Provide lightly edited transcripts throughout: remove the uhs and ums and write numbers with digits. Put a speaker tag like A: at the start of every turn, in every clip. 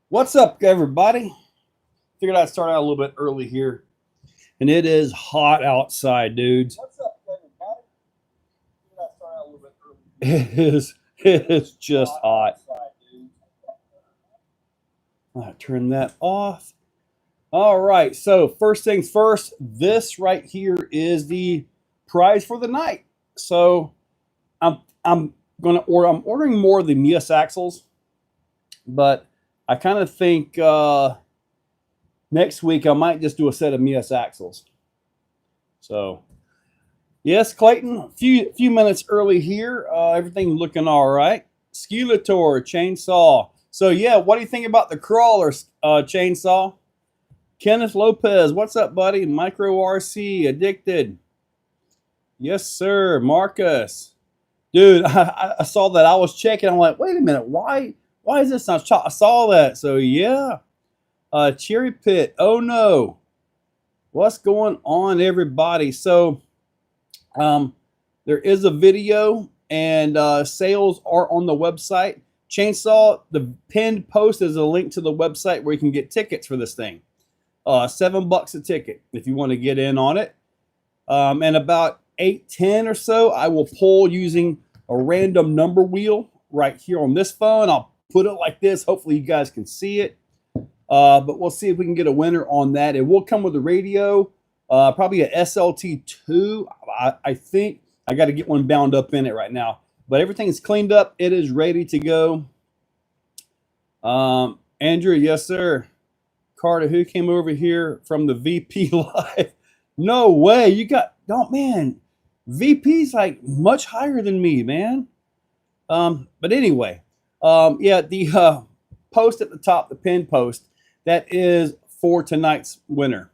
A: What's up, everybody? Figured I'd start out a little bit early here, and it is hot outside, dudes. What's up, everybody? Figured I'd start out a little bit early. It is just hot. I'll turn that off. All right. So first things first, this right here is the prize for the night. So I'm I'm ordering more of the Mias axles, but I kind of think next week I might just do a set of Mias axles. So yes, Clayton, a few minutes early here. Everything looking all right. Skeletor chainsaw. So yeah, what do you think about the crawler chainsaw? Kenneth Lopez, what's up, buddy? Micro RC addicted. Yes, sir. Marcus, dude, I saw that. I was checking. I'm like, wait a minute, why is this not shot? I saw that. So yeah, Cherry Pit. Oh no, what's going on, everybody? So there is a video, and sales are on the website. Chainsaw, the pinned post is a link to the website where you can get tickets for this thing. $7 a ticket if you want to get in on it. And about 8-10 or so, I will pull using a random number wheel right here on this phone. I'll put it like this. Hopefully you guys can see it. But we'll see if we can get a winner on that. It will come with a radio, probably a SLT2. I think I got to get one bound up in it right now. But everything is cleaned up. It is ready to go. Andrew, yes, sir. Carter, who came over here from the VP Live? No way. You got, oh man, VP's like much higher than me, man. But anyway, yeah, the post at the top, the pin post, that is for tonight's winner.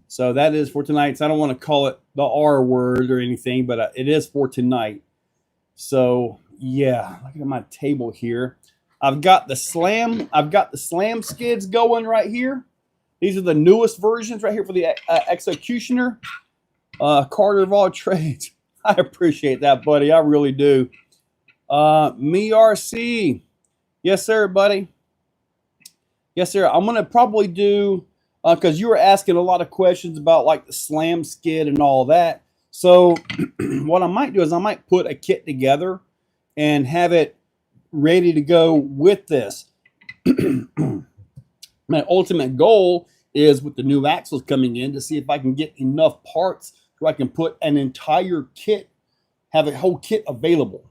A: So that is for tonight's. I don't want to call it the R word or anything, but it is for tonight. So yeah, look at my table here. I've got the slam skids going right here. These are the newest versions right here for the Executioner. Carter of all trades. I appreciate that, buddy. I really do. Me RC. Yes, sir, buddy. Yes, sir. I'm gonna probably do because you were asking a lot of questions about like the slam skid and all that. So what I might do is I might put a kit together and have it ready to go with this. My ultimate goal is with the new axles coming in to see if I can get enough parts where I can put an entire kit, have a whole kit available.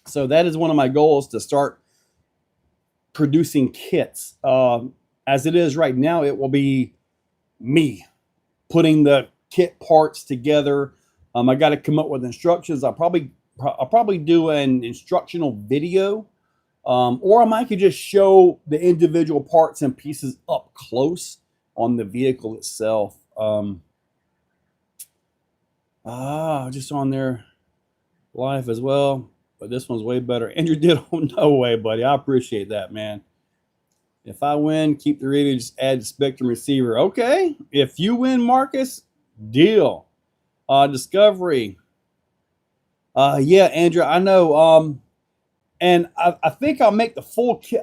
A: So that is one of my goals, to start producing kits. As it is right now, it will be me putting the kit parts together. I got to come up with instructions. I'll probably do an instructional video, or I might could just show the individual parts and pieces up close on the vehicle itself. Just on there live as well, but this one's way better. Andrew did. Oh, no way, buddy. I appreciate that, man. If I win, keep the radio, just add the Spectrum receiver. Okay. If you win, Marcus, deal. Discovery. Yeah, Andrew, I know. And I think I'll make the full kit.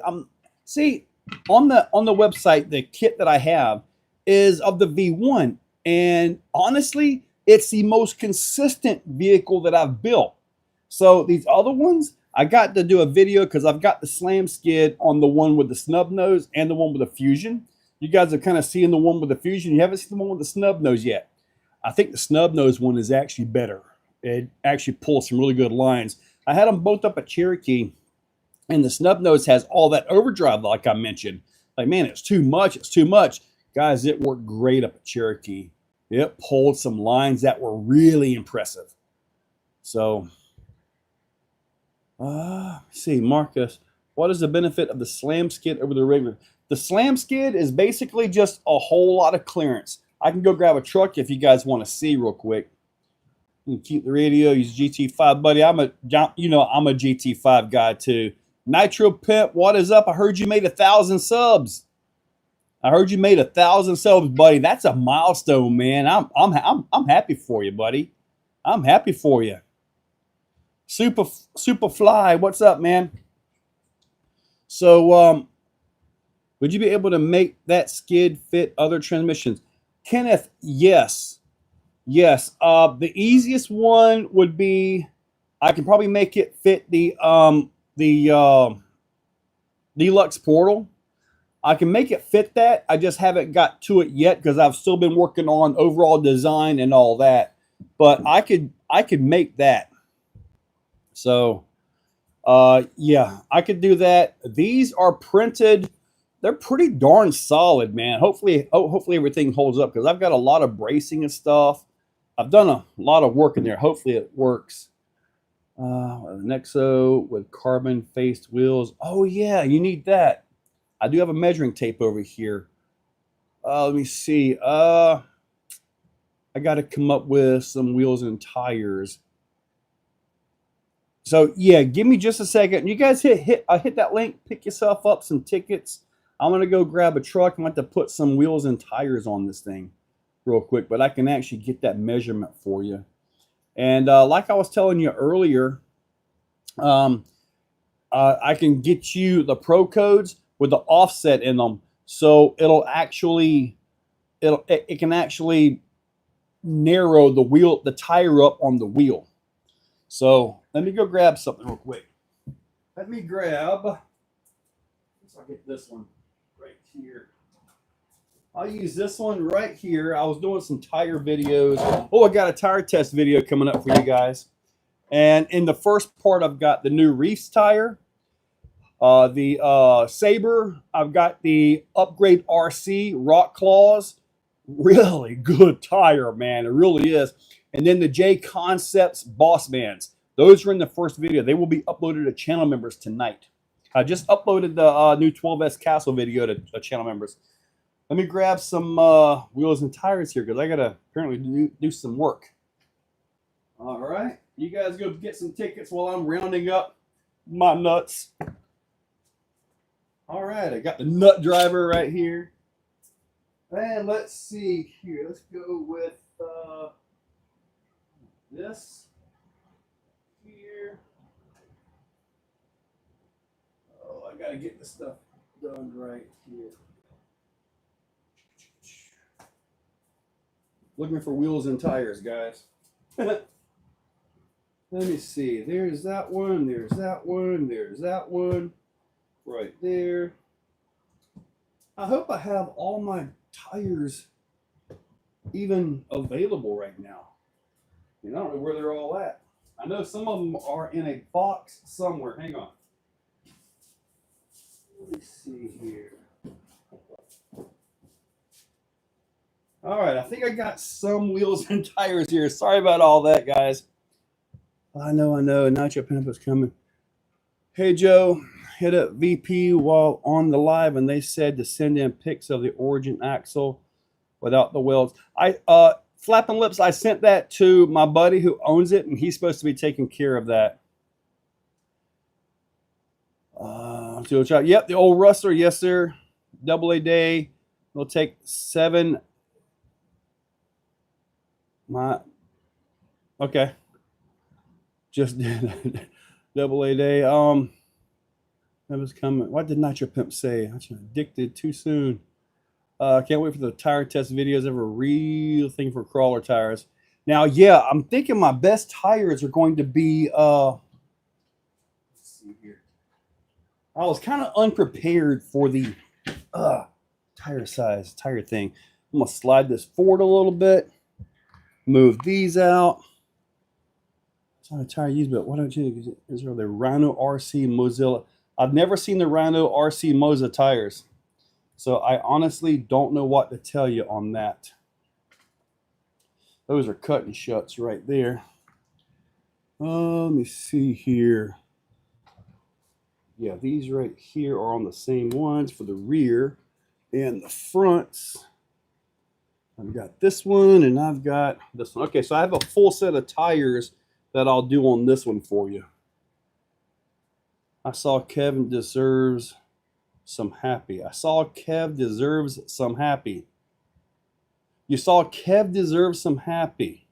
A: See, on the website, the kit that I have is of the V1, and honestly, it's the most consistent vehicle that I've built. So these other ones, I got to do a video because I've got the slam skid on the one with the snub nose and the one with the fusion. You guys are kind of seeing the one with the fusion. You haven't seen the one with the snub nose yet. I think the snub nose one is actually better. It actually pulls some really good lines. I had them both up at Cherokee, and the snub nose has all that overdrive, like I mentioned. Like, man, it's too much. It's too much. Guys, it worked great up at Cherokee. It pulled some lines that were really impressive. So, see, Marcus, what is the benefit of the slam skid over the regular? The slam skid is basically just a whole lot of clearance. I can go grab a truck if you guys want to see real quick. You can keep the radio, use GT5, buddy. I'm a GT5 guy too. Nitro Pimp, what is up? I heard you made 1,000 subs. I heard you made 1,000 subs, buddy. That's a milestone, man. I'm happy for you, buddy. I'm happy for you. Superfly, what's up, man? So Would you be able to make that skid fit other transmissions? Kenneth, yes. Yes. The easiest one would be I can probably make it fit the deluxe portal. I can make it fit that. I just haven't got to it yet because I've still been working on overall design and all that. But I could make that. So yeah, I could do that. These are printed. They're pretty darn solid, man. Hopefully everything holds up because I've got a lot of bracing and stuff. I've done a lot of work in there. Hopefully it works. Nexo with carbon faced wheels. Oh yeah, you need that. I do have a measuring tape over here. Let me see. I got to come up with some wheels and tires. So yeah, give me just a second. You guys hit that link. Pick yourself up some tickets. I'm gonna go grab a truck. I'm going to put some wheels and tires on this thing real quick, but I can actually get that measurement for you. And like I was telling you earlier, I can get you the pro codes with the offset in them, so it can actually narrow the tire up on the wheel. So let me go grab something real quick. I'll get this one right here. I'll use this one right here. I was doing some tire videos. Oh, I got a tire test video coming up for you guys. And in the first part, I've got the new Reefs tire, the Sabre. I've got the Upgrade RC Rock Claws. Really good tire, man. It really is. And then the J Concepts Boss Bands. Those are in the first video. They will be uploaded to channel members tonight. I just uploaded the new 12S Castle video to channel members. Let me grab some wheels and tires here because I got to apparently do some work. All right. You guys go get some tickets while I'm rounding up my nuts. All right. I got the nut driver right here. And let's see here. Let's go with this here. Oh, I got to get this stuff done right here. Looking for wheels and tires, guys. Let me see. There's that one. There's that one. There's that one. Right there. I hope I have all my tires even available right now. I don't know where they're all at. I know some of them are in a box somewhere. Hang on. Let me see here. All right, I think I got some wheels and tires here. Sorry about all that, guys. I know. Nacho Pimp is coming. Hey, Joe. Hit up VP while on the live, and they said to send in pics of the origin axle without the welds. Flapping Lips, I sent that to my buddy who owns it, and he's supposed to be taking care of that. Yep, the old Rustler. Yes, sir. AA day. We'll take 7. Okay. Just did AA day. That was coming. What did Nacho Pimp say? I'm addicted too soon. Can't wait for the tire test videos. Ever a real thing for crawler tires. Now, yeah, I'm thinking my best tires are going to be. Let's see here. I was kind of unprepared for the tire thing. I'm gonna slide this forward a little bit. Move these out. It's not a tire used, but why don't you? Is there the Rhino RC Mozilla? I've never seen the Rhino RC Moza tires, so I honestly don't know what to tell you on that. Those are cut and shuts right there. Let me see here. Yeah, these right here are on the same ones for the rear and the fronts. I've got this one and I've got this one. Okay, so I have a full set of tires that I'll do on this one for you. I saw Kevin deserves some happy. I saw Kev deserves some happy. You saw Kev deserves some happy.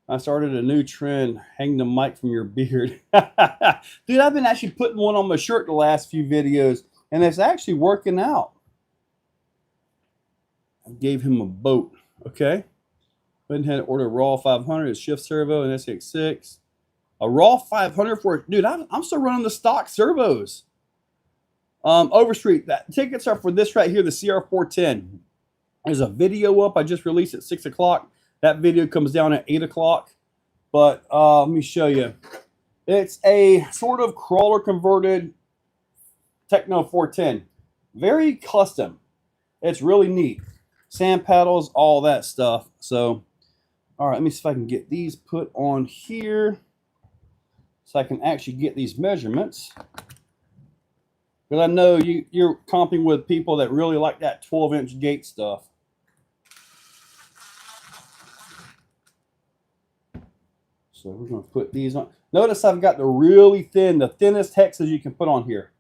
A: I started a new trend. Hang the mic from your beard. Dude, I've been actually putting one on my shirt the last few videos. and it's actually working out. I gave him a boat. Okay. Went ahead and order a raw 500, a shift servo, and SX6. A raw 500 for, dude, I'm still running the stock servos. Overstreet, that tickets are for this right here, the CR410. There's a video up I just released at 6 o'clock. That video comes down at 8 o'clock. But let me show you. It's a sort of crawler converted Techno 410. Very custom. It's really neat. Sand paddles, all that stuff. So, all right, let me see if I can get these put on here so I can actually get these measurements. Because I know you're comping with people that really like that 12-inch gate stuff. So we're going to put these on. Notice I've got the really thin, the thinnest hexes you can put on here.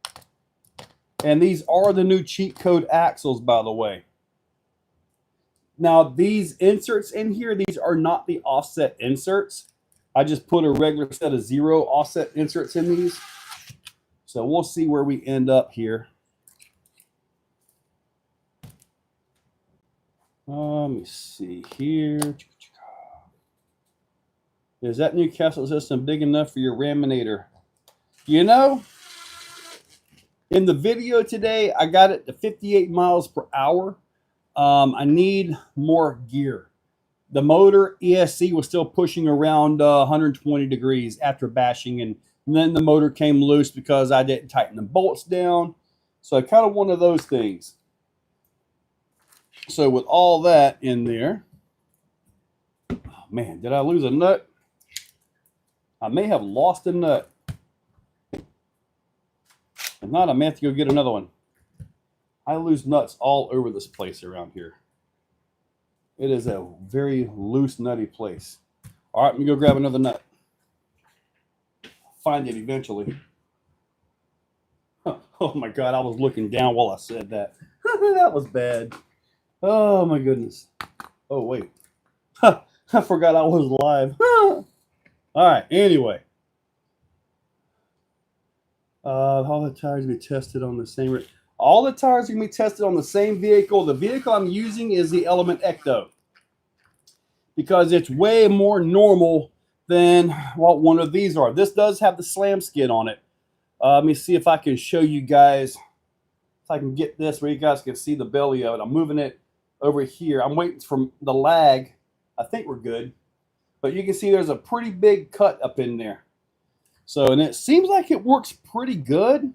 A: And these are the new cheat code axles, by the way. Now, these inserts in here, these are not the offset inserts. I just put a regular set of 0 offset inserts in these. So we'll see where we end up here. Let me see here. Is that Newcastle system big enough for your raminator? You know, in the video today, I got it to 58 miles per hour. I need more gear. The motor ESC was still pushing around 120 degrees after bashing, and then the motor came loose because I didn't tighten the bolts down. So kind of one of those things. So with all that in there, oh man, did I lose a nut? I may have lost a nut. If not, I may have to go get another one. I lose nuts all over this place around here. It is a very loose, nutty place. All right, let me go grab another nut. Find it eventually. Oh my God, I was looking down while I said that. That was bad. Oh my goodness. Oh wait. I forgot I was live. All right, anyway. All the tires will be tested on the same... All the tires are going to be tested on the same vehicle. The vehicle I'm using is the Element Ecto, because it's way more normal than what one of these are. This does have the slam skid on it. Let me see if I can show you guys, if I can get this where you guys can see the belly of it. I'm moving it over here. I'm waiting for the lag. I think we're good. But you can see there's a pretty big cut up in there. So, and it seems like it works pretty good.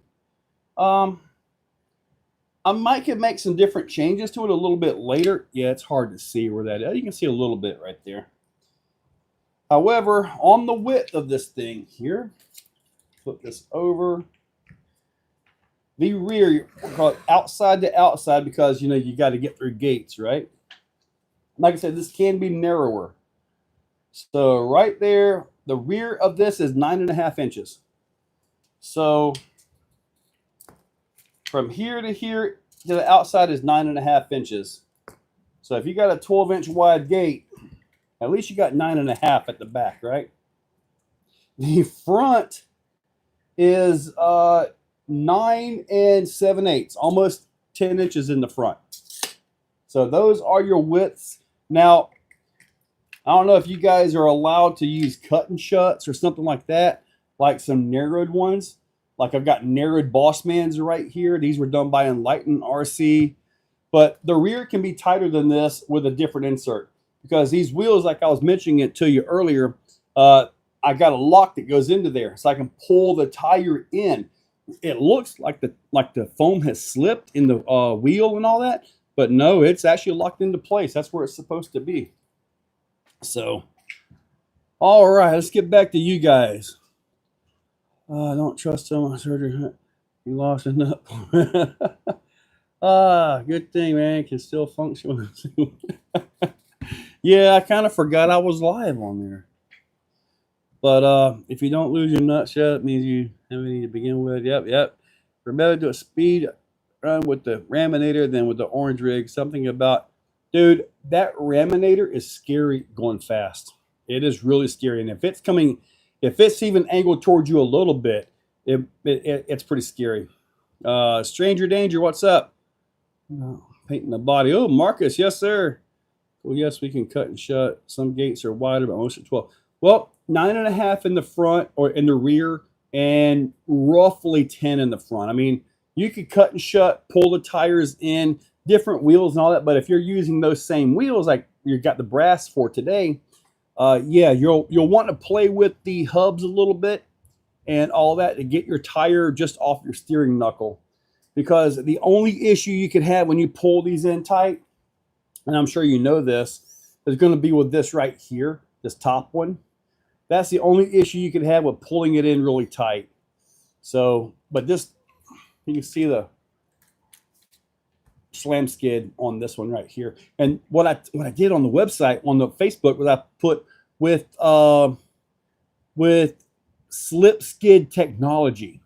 A: I might could make some different changes to it a little bit later. Yeah, it's hard to see where that is. You can see a little bit right there. However, on the width of this thing here, flip this over. The rear, we'll call it outside to outside because, you know, you got to get through gates, right? Like I said, this can be narrower. So right there, the rear of this is 9.5 inches. So from here to the outside is 9.5 inches. So if you got a 12-inch wide gate, at least you got 9.5 at the back, right? The front is 9 7/8, almost 10 inches in the front. So those are your widths. Now, I don't know if you guys are allowed to use cut and shuts or something like that, like some narrowed ones. Like I've got narrowed Bossmans right here. These were done by Enlightened RC. But the rear can be tighter than this with a different insert. Because these wheels, like I was mentioning it to you earlier, I got a lock that goes into there. So I can pull the tire in. It looks like the foam has slipped in the wheel and all that. But no, it's actually locked into place. That's where it's supposed to be. So, all right, let's get back to you guys. I don't trust someone surgery. You lost a nut. Good thing, man. Can still function. Yeah, I kind of forgot I was live on there. But if you don't lose your nut shut, it means you have any to begin with. Yep. Remember to a speed run with the raminator than with the orange rig. Something about, dude, that raminator is scary going fast. It is really scary. And if it's even angled towards you a little bit, it's pretty scary. Stranger Danger, what's up? Painting the body. Oh, Marcus, yes, sir. Well, yes, we can cut and shut. Some gates are wider, but most are 12. Well, 9.5 in the front or in the rear, and roughly 10 in the front. I mean, you could cut and shut, pull the tires in, different wheels and all that. But if you're using those same wheels, like you got the brass for today, yeah, you'll want to play with the hubs a little bit and all that to get your tire just off your steering knuckle. Because the only issue you could have when you pull these in tight, and I'm sure you know this, is going to be with this right here, this top one. That's the only issue you could have with pulling it in really tight. So, but this, you can see the slam skid on this one right here. And what I did on the website, on the Facebook, was I put with slip skid technology.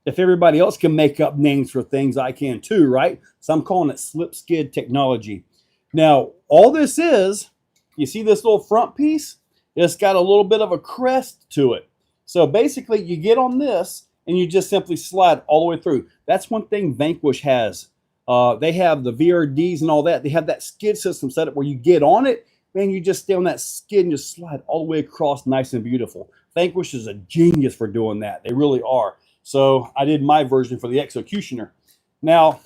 A: If everybody else can make up names for things, I can too, right? So I'm calling it slip skid technology. Now, all this is, you see this little front piece? It's got a little bit of a crest to it. So basically, you get on this and you just simply slide all the way through. That's one thing Vanquish has. They have the VRDs and all that. They have that skid system set up where you get on it, man, you just stay on that skid and just slide all the way across nice and beautiful. Vanquish is a genius for doing that. They really are. So I did my version for the Executioner. Now,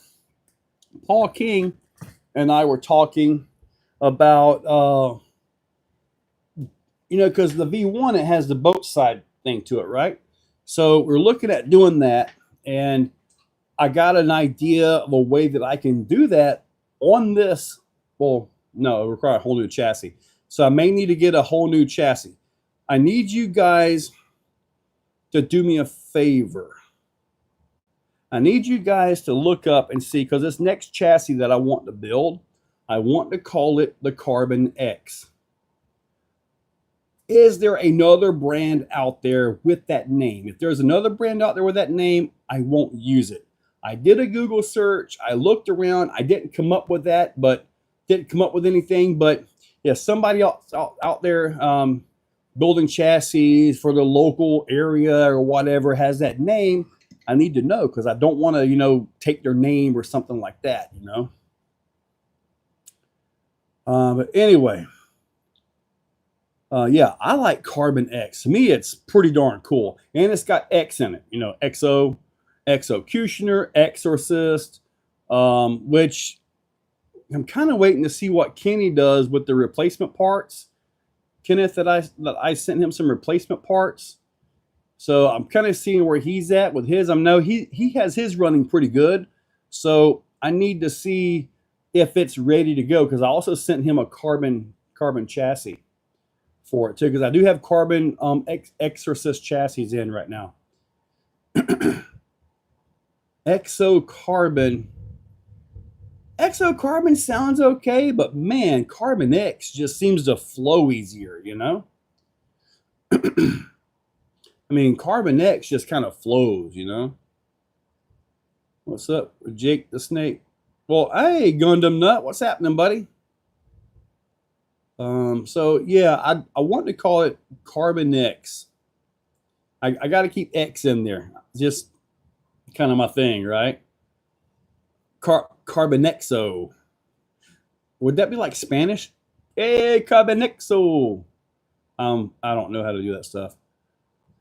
A: Paul King and I were talking about, because the V1, it has the boat side thing to it, right? So we're looking at doing that, and I got an idea of a way that I can do that on this. Well, no, it requires a whole new chassis. So I may need to get a whole new chassis. I need you guys to do me a favor. I need you guys to look up and see, because this next chassis that I want to build, I want to call it the Carbon X. Is there another brand out there with that name? If there's another brand out there with that name, I won't use it. I did a Google search. I looked around. I didn't come up with that, but didn't come up with anything. But yeah, somebody else out there building chassis for the local area or whatever has that name, I need to know, because I don't want to, take their name or something like that, But anyway, yeah, I like Carbon X. To me, it's pretty darn cool. And it's got X in it, Exocutioner, Exorcist, which I'm kind of waiting to see what Kenny does with the replacement parts. Kenneth, that I sent him some replacement parts. So I'm kind of seeing where he's at with his. I know he has his running pretty good. So I need to see if it's ready to go, because I also sent him a carbon chassis for it too, because I do have carbon Exorcist chassis in right now. Exocarbon sounds okay, but man, Carbon X just seems to flow easier, I mean, Carbon X just kind of flows, What's up, Jake the Snake? Well, hey, Gundam Nut, what's happening, buddy? So yeah, I want to call it Carbon X. I got to keep X in there, just kind of my thing, right? Carbonexo. Would that be like Spanish? Hey, Carbonexo. I don't know how to do that stuff.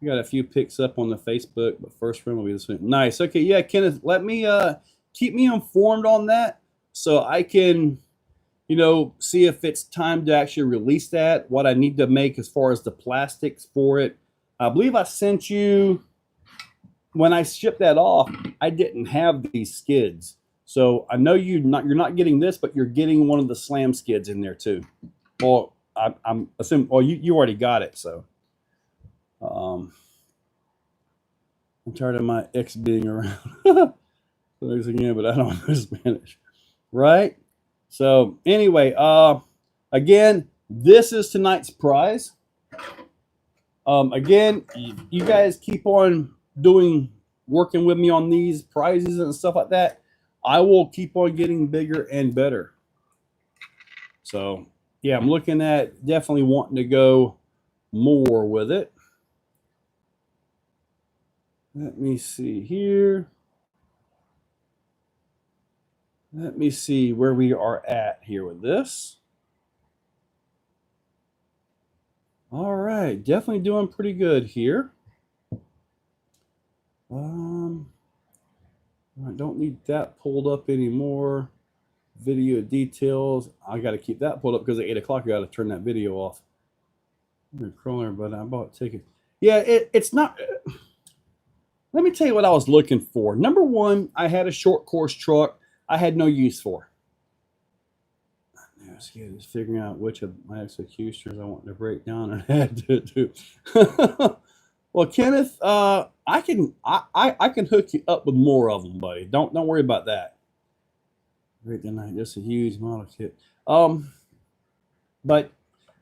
A: We got a few picks up on the Facebook, but first round will be this one. Nice. Okay, yeah, Kenneth, let me keep me informed on that, so I can, see if it's time to actually release that, what I need to make as far as the plastics for it. I believe I sent you, when I shipped that off, I didn't have these skids. So I know you're not getting this, but you're getting one of the slam skids in there too. Well, I'm assuming, well, you already got it, so. I'm tired of my ex being around. Again, but I don't know Spanish, right? So anyway, again, this is tonight's prize. Again, you guys keep on working with me on these prizes and stuff like that. I will keep on getting bigger and better. So yeah, I'm looking at definitely wanting to go more with it. Let me see here. Let me see where we are at here with this. All right, definitely doing pretty good here. I don't need that pulled up anymore. Video details. I got to keep that pulled up because at 8 o'clock I got to turn that video off. I'm crawling, but I'm about to take it. Yeah, it's not. Let me tell you what I was looking for. Number one, I had a short course truck I had no use for. Just figuring out which of my executioners I want to break down and add to. Well, Kenneth, I can hook you up with more of them, buddy. Don't worry about that. Great tonight, just a huge model kit. But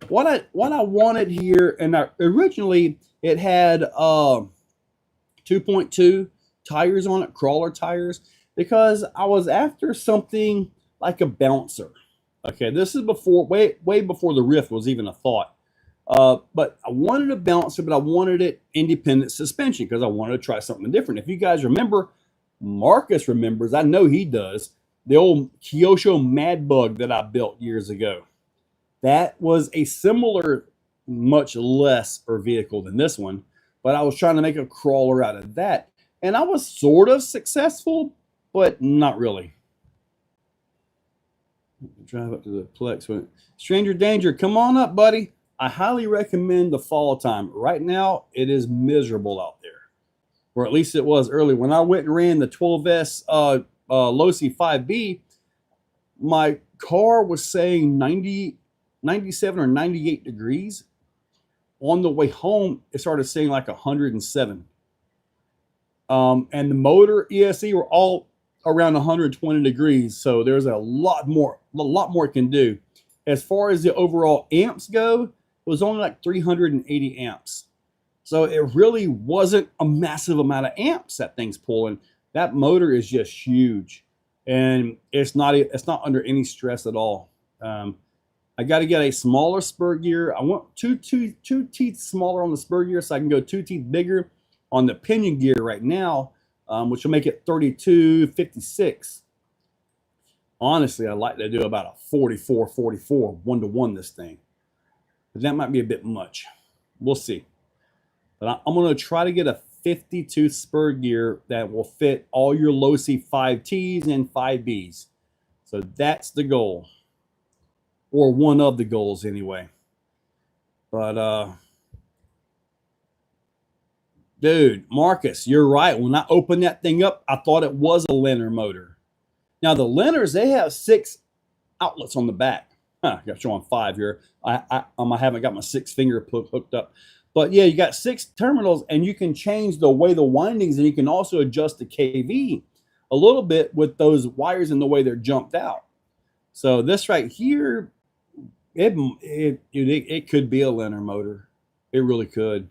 A: what I wanted here, and originally it had 2.2 tires on it, crawler tires, because I was after something like a bouncer. Okay, this is before way before the Rift was even a thought. But I wanted a bouncer, but I wanted it independent suspension because I wanted to try something different. If you guys remember, Marcus remembers, I know he does, the old Kyosho Mad Bug that I built years ago. That was a similar, much lesser vehicle than this one, but I was trying to make a crawler out of that. And I was sort of successful, but not really. Drive up to the Plex. Stranger Danger, come on up, buddy. I highly recommend the fall time. Right now, it is miserable out there. Or at least it was early. When I went and ran the 12S Losi 5B, my car was saying 90, 97 or 98 degrees. On the way home, it started saying like 107. And the motor, ESC were all around 120 degrees. So there's a lot more it can do. As far as the overall amps go, it was only like 380 amps. So it really wasn't a massive amount of amps that thing's pulling. That motor is just huge. And it's not under any stress at all. I got to get a smaller spur gear. I want two teeth smaller on the spur gear so I can go 2 teeth bigger on the pinion gear right now, which will make it 3256. Honestly, I'd like to do about a 44-44 1-to-1 this thing. But that might be a bit much. We'll see. But I'm going to try to get a 52 spur gear that will fit all your Losi 5Ts and 5Bs. So that's the goal. Or one of the goals anyway. But dude, Marcus, you're right. When I opened that thing up, I thought it was a Lenner motor. Now the Lenners, they have 6 outlets on the back. I got showing 5 here. I haven't got my 6-finger hooked up. But yeah, you got 6 terminals, and you can change the way the windings, and you can also adjust the KV a little bit with those wires and the way they're jumped out. So this right here, it could be a Lenner motor. It really could.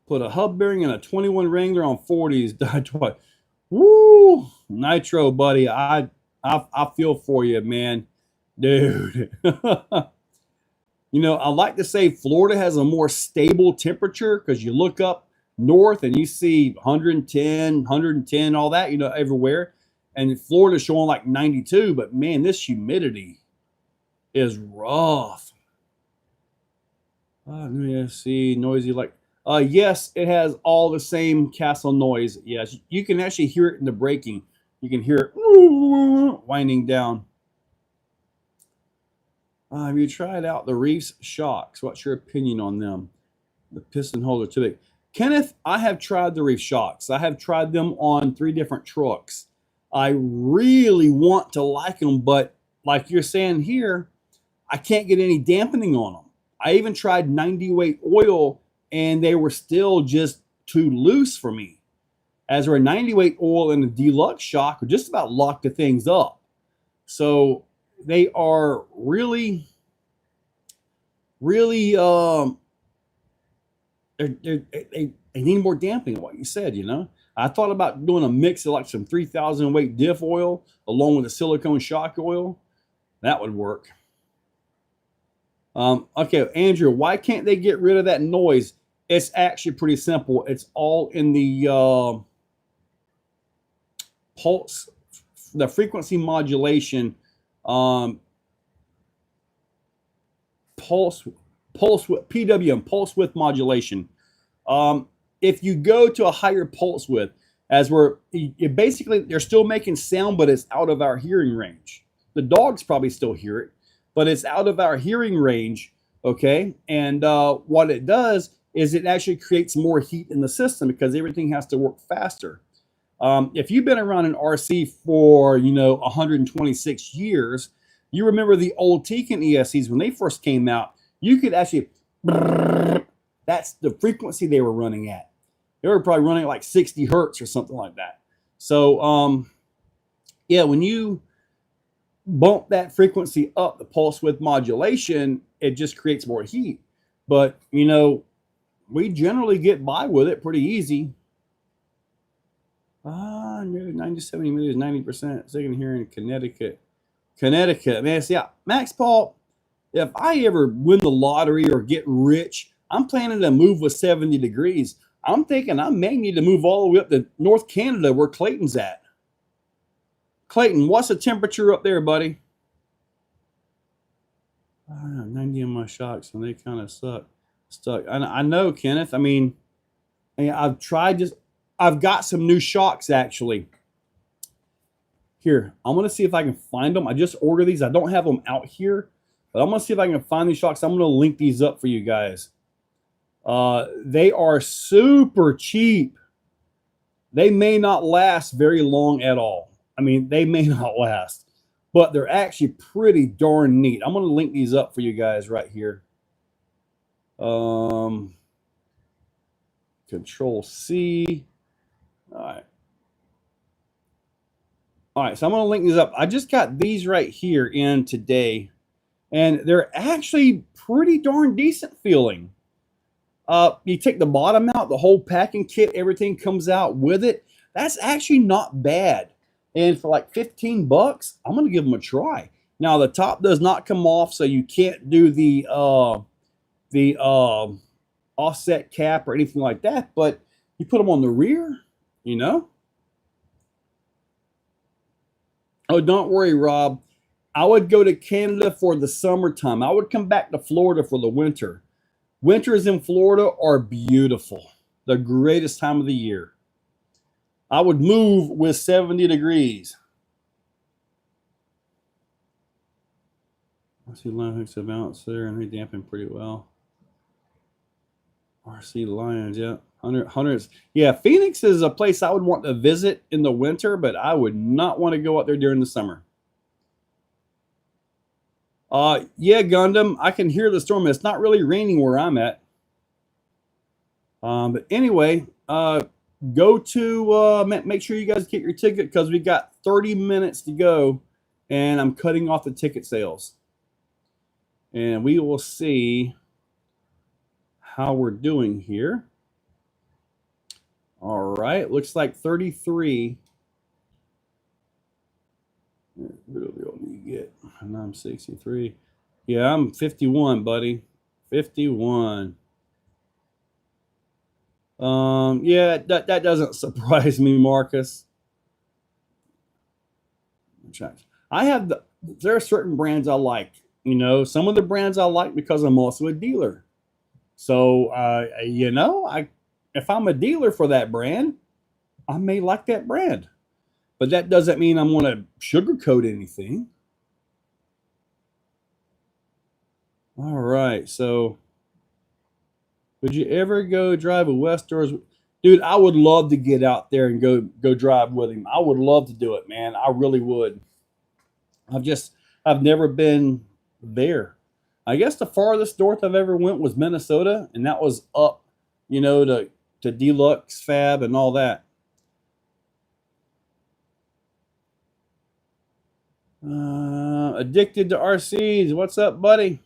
A: Put a hub bearing and a 21 Wrangler on 40s. Died twice. Woo! Nitro, buddy. I feel for you, man. Dude. You know, I like to say Florida has a more stable temperature because you look up north and you see 110, all that, you know, everywhere. And Florida's showing like 92, but man, this humidity is rough. Let me see, noisy like, yes, it has all the same castle noise. Yes, you can actually hear it in the braking. You can hear it winding down. Have you tried out the Reefs shocks? What's your opinion on them? The piston holder too big. Kenneth, I have tried the Reef shocks. I have tried them on 3 different trucks. I really want to like them, but like you're saying here, I can't get any dampening on them. I even tried 90 weight oil and they were still just too loose for me. As where 90 weight oil and a deluxe shock would just about lock the things up. So they are really they need more damping, what you said, you know. I thought about doing a mix of like some 3,000 weight diff oil along with a silicone shock oil. That would work. Okay, Andrew, why can't they get rid of that noise? It's actually pretty simple. It's all in the pulse, the frequency modulation, um, pulse with PWM, pulse width modulation. If you go to a higher pulse width, as we're basically, they're still making sound, but it's out of our hearing range. The dogs probably still hear it, but it's out of our hearing range. Okay, and what it does is it actually creates more heat in the system because everything has to work faster. If you've been around an RC for 126 years, you remember the old Tekin ESCs when they first came out. You could actually, that's the frequency they were running at. They were probably running at like 60 hertz or something like that. So yeah, when you bump that frequency up, the pulse width modulation, it just creates more heat. But we generally get by with it pretty easy. 90 70 meters, 90%. Second here in Connecticut. Man, see, Max Paul, if I ever win the lottery or get rich, I'm planning to move with 70 degrees. I'm thinking I may need to move all the way up to North Canada where Clayton's at. Clayton, what's the temperature up there, buddy? 90 on my shocks, and they kind of stuck. I know, Kenneth. I mean, I've tried just. I've got some new shocks actually. Here, I'm gonna see if I can find them. I just ordered these. I don't have them out here, but I'm gonna see if I can find these shocks. I'm gonna link these up for you guys. They are super cheap. They may not last very long at all. I mean, they may not last, but they're actually pretty darn neat. I'm gonna link these up for you guys right here. Control C. All right, so I'm going to link these up. I just got these right here in today, and they're actually pretty darn decent feeling. You take the bottom out, the whole packing kit, everything comes out with it. That's actually not bad. And for like 15 bucks, I'm going to give them a try. Now, the top does not come off, so you can't do the offset cap or anything like that, but you put them on the rear, Oh, don't worry, Rob. I would go to Canada for the summertime. I would come back to Florida for the winter. Winters in Florida are beautiful. The greatest time of the year. I would move with 70 degrees. I see line hooks of balance there, and they dampen pretty well. RC Lions, yeah. Hundreds. Yeah, Phoenix is a place I would want to visit in the winter, but I would not want to go out there during the summer. Yeah, Gundam, I can hear the storm. It's not really raining where I'm at. But anyway, go to, make sure you guys get your ticket because we got 30 minutes to go, and I'm cutting off the ticket sales. And we will see how we're doing here. All right, looks like 33. What do we only get? And I'm 63. Yeah, I'm 51, buddy. 51. Yeah, that doesn't surprise me, Marcus. There are certain brands I like. Some of the brands I like because I'm also a dealer. So, if I'm a dealer for that brand, I may like that brand. But that doesn't mean I'm going to sugarcoat anything. All right, so would you ever go drive a West Doors? Dude, I would love to get out there and go drive with him. I would love to do it, man. I really would. I've never been there. I guess the farthest north I've ever went was Minnesota, and that was up, to Deluxe Fab and all that. Addicted to RCs. What's up, buddy?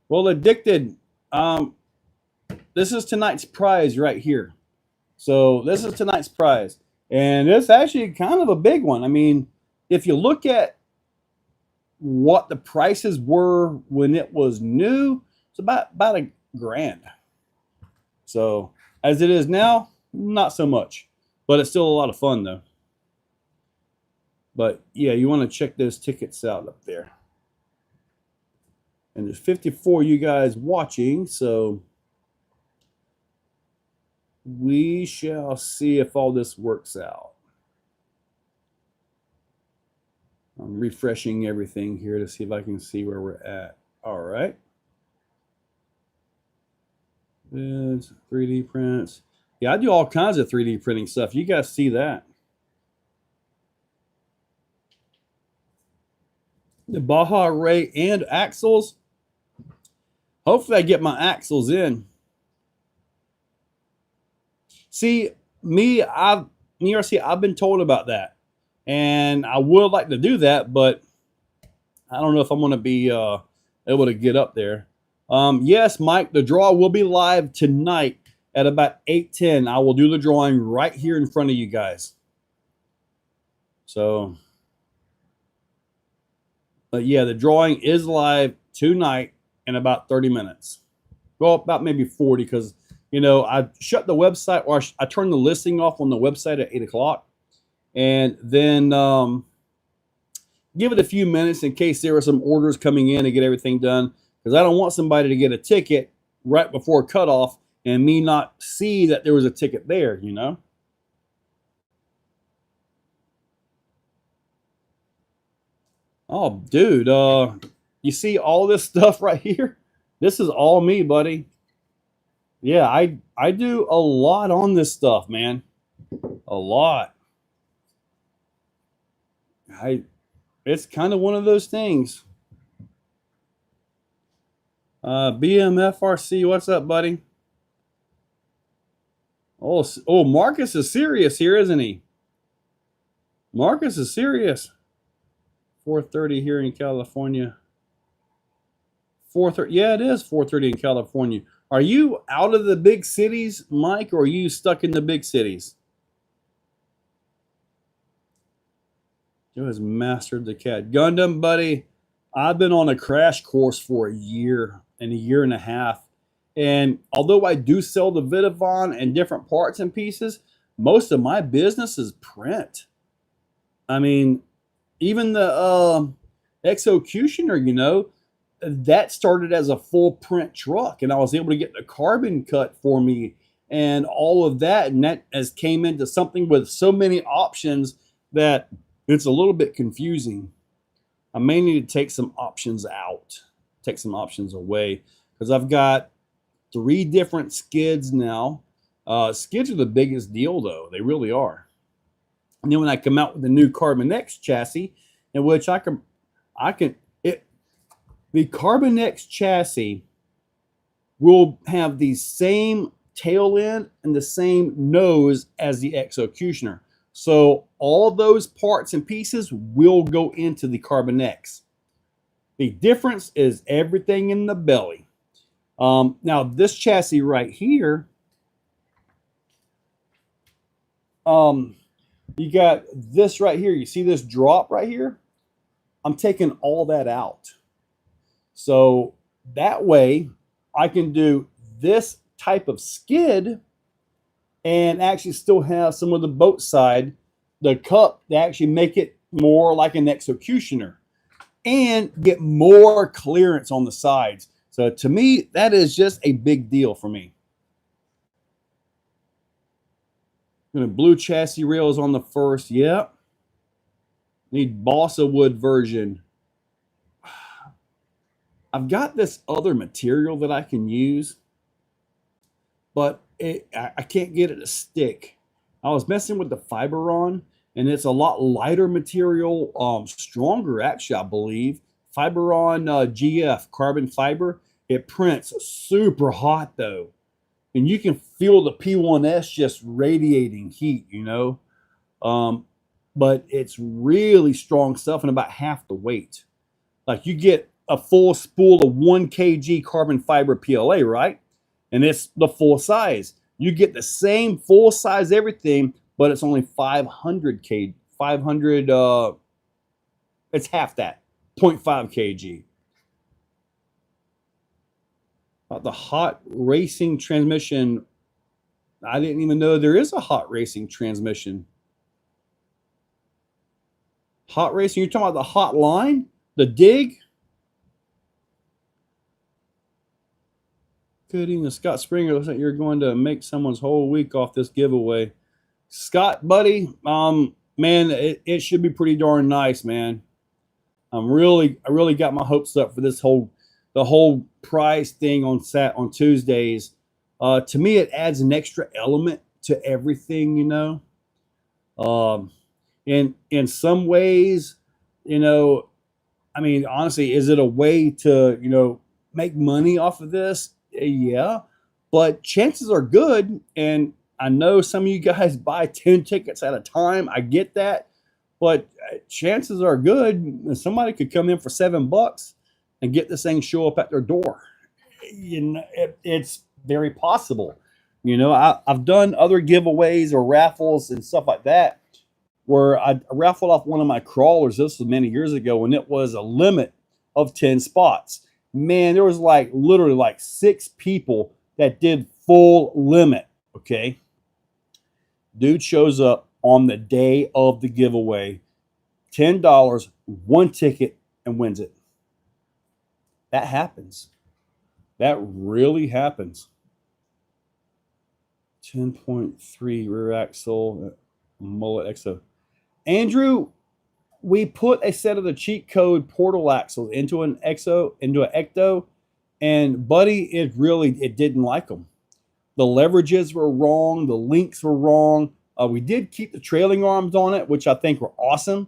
A: Well, Addicted. This is tonight's prize right here. So this is tonight's prize. And it's actually kind of a big one. I mean, if you look at what the prices were when it was new, it's about $1,000. So as it is now, not so much. But it's still a lot of fun, though. But yeah, you want to check those tickets out up there. And there's 54 you guys watching, so we shall see if all this works out. I'm refreshing everything here to see if I can see where we're at. All right. It's 3D prints. Yeah, I do all kinds of 3D printing stuff. You guys see that. The Baja Ray and axles. Hopefully I get my axles in. See, I've been told about that. And I would like to do that, but I don't know if I'm going to be able to get up there. Yes, Mike, the draw will be live tonight at about 8:10. I will do the drawing right here in front of you guys. So, but yeah, the drawing is live tonight in about 30 minutes. Well, about maybe 40 because, I shut the website, or I turned the listing off on the website at 8 o'clock. And then give it a few minutes in case there are some orders coming in to get everything done, because I don't want somebody to get a ticket right before cutoff and me not see that there was a ticket there, Oh, dude, you see all this stuff right here? This is all me, buddy. Yeah, I do a lot on this stuff, man. A lot. It's kind of one of those things. BMFRC, what's up, buddy? Oh, Marcus is serious here, isn't he? Marcus is serious. 4:30 here in California. 4:30. Yeah, it is 4:30 in California. Are you out of the big cities, Mike, or are you stuck in the big cities? Joe has mastered the cat Gundam, buddy. I've been on a crash course for a year and a year and a half. And although I do sell the Vidavon and different parts and pieces, most of my business is print. I mean, even the Exocutioner, that started as a full print truck, and I was able to get the carbon cut for me and all of that. And that has came into something with so many options that it's a little bit confusing. I may need to take some options out, take some options away, because I've got 3 different skids now. Skids are the biggest deal, though. They really are. And then when I come out with the new Carbon X chassis, in which the Carbon X chassis will have the same tail end and the same nose as the Exocutioner. So all those parts and pieces will go into the Carbon X. The difference is everything in the belly. Now this chassis right here, you got this right here. You see this drop right here? I'm taking all that out. So that way I can do this type of skid and actually still have some of the boat side, the cup, to actually make it more like an Exocutioner and get more clearance on the sides. So to me, that is just a big deal for me. Blue chassis rails on the first. Yep. Need balsa wood version. I've got this other material that I can use, but I can't get it to stick. I was messing with the Fiberon, and it's a lot lighter material, stronger actually, I believe. Fiberon GF carbon fiber. It prints super hot though, and you can feel the P1S just radiating heat, but it's really strong stuff and about half the weight. Like you get a full spool of 1 kg carbon fiber PLA, right? And it's the full size. You get the same full size everything, but it's only 500 kg. 500, it's half that, 0.5 kg. The hot racing transmission. I didn't even know there is a hot racing transmission. Hot racing. You're talking about the hot line, the dig. Good evening, Scott Springer. Looks like you're going to make someone's whole week off this giveaway. Scott, buddy, man, it should be pretty darn nice, man. I really got my hopes up for the whole prize thing on Tuesdays. To me, it adds an extra element to everything, you know. In some ways, you know, I mean, honestly, is it a way to, you know, make money off of this? Yeah, but chances are good, and I know some of you guys buy 10 tickets at a time. I get that, but chances are good somebody could come in for $7 and get this thing show up at their door. You know, it's very possible. You know, I've done other giveaways or raffles and stuff like that where I raffled off one of my crawlers. This was many years ago, and it was a limit of 10 spots. Man, there was like literally like 6 people that did full limit. Okay. Dude shows up on the day of the giveaway, $10, 1 ticket, and wins it. That happens. That really happens. 10.3 rear axle, mullet exo. Andrew, we put a set of the cheat code portal axles into an ecto, and buddy, it didn't like them. The leverages were wrong. The links were wrong. We did keep the trailing arms on it, which I think were awesome,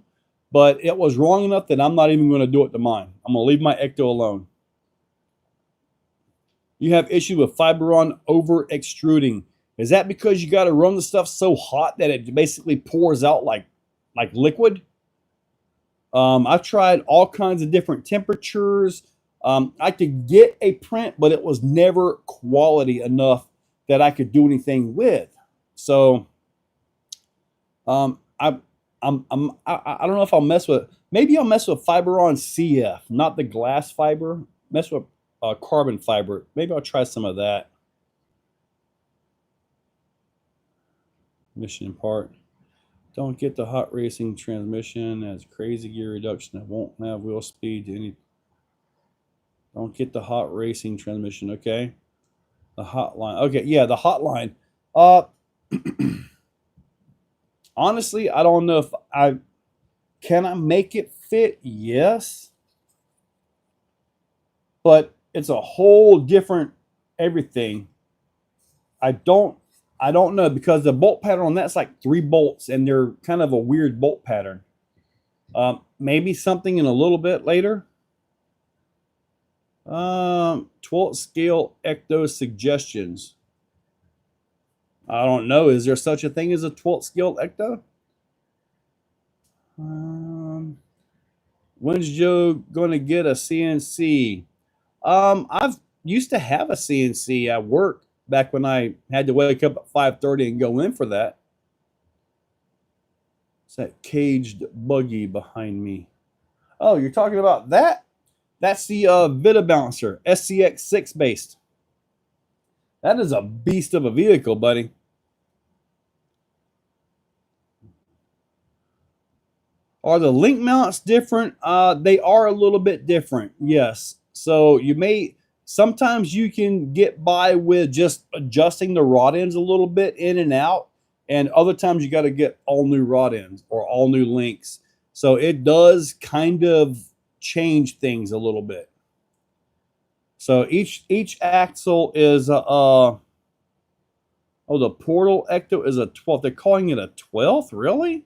A: but it was wrong enough that I'm not even going to do it to mine. I'm going to leave my ecto alone. You have issue with Fiberon over extruding. Is that because you got to run the stuff so hot that it basically pours out like liquid? I've tried all kinds of different temperatures. I could get a print, but it was never quality enough that I could do anything with. So I don't know if I'll mess with. Maybe I'll mess with Fiberon CF, not the glass fiber. Mess with carbon fiber. Maybe I'll try some of that. Mission part. Don't get the hot racing transmission as crazy gear reduction. It won't have wheel speed to any. Don't get the hot racing transmission. Okay. The hotline. Okay. Yeah. The hotline. Honestly, I don't know if can I make it fit? Yes. But it's a whole different everything. I don't know, because the bolt pattern on that's like 3 bolts, and they're kind of a weird bolt pattern. Maybe something in a little bit later. 12th scale ecto suggestions. I don't know. Is there such a thing as a 12th scale ecto? When's Joe going to get a CNC? I've used to have a CNC at work back when I had to wake up at 5:30 and go in for that. It's that caged buggy behind me. Oh, you're talking about that? That's the Vita Balancer, SCX6 based. That is a beast of a vehicle, buddy. Are the link mounts different? They are a little bit different, yes. So sometimes you can get by with just adjusting the rod ends a little bit in and out, and other times you got to get all new rod ends or all new links. So it does kind of change things a little bit. So each axle is the portal ecto is a 12th. They're calling it a 12th, really?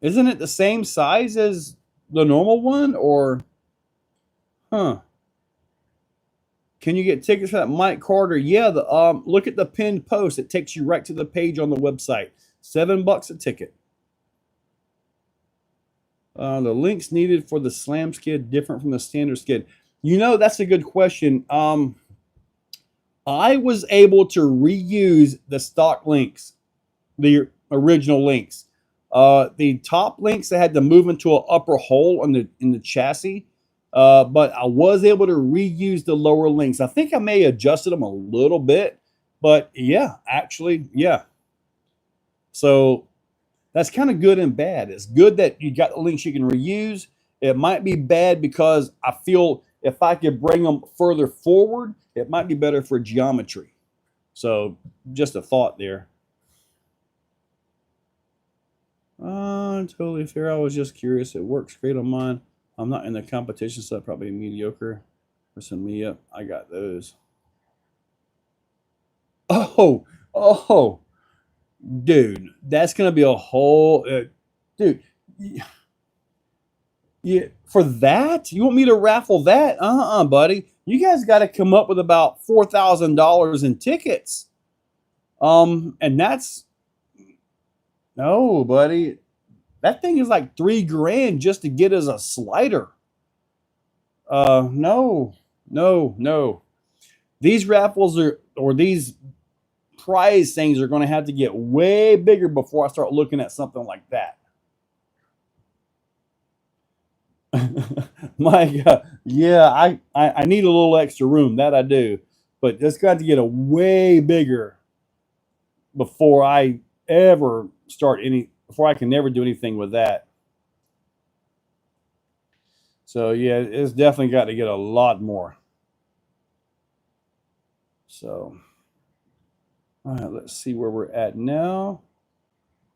A: Isn't it the same size as the normal one, or huh? Can you get tickets for that, Mike Carter? Yeah, look at the pinned post. It takes you right to the page on the website. $7 a ticket. The links needed for the slam skid different from the standard skid. You know, that's a good question. I was able to reuse the stock links, the original links. The top links, I had to move into an upper hole in the chassis. But I was able to reuse the lower links. I think I may have adjusted them a little bit, but yeah, actually, yeah. So That's kind of good and bad. It's good that you got the links you can reuse. It might be bad because I feel if I could bring them further forward, it might be better for geometry. So just a thought there. Totally fair. I was just curious. It works great on mine. I'm not in the competition, so probably mediocre. For some me up, I got those. Oh, dude, that's gonna be a whole, dude. Yeah, for that, you want me to raffle that? Buddy. You guys got to come up with about $4,000 in tickets. And that's no, buddy. That thing is like $3,000 just to get as a slider. No, no. These raffles are or these prize things are going to have to get way bigger before I start looking at something like that. My God, yeah, I need a little extra room, that I do, but it's got to get a way bigger before I ever start any before I can never do anything with that. So yeah, it's definitely got to get a lot more. So all right, let's see where we're at now.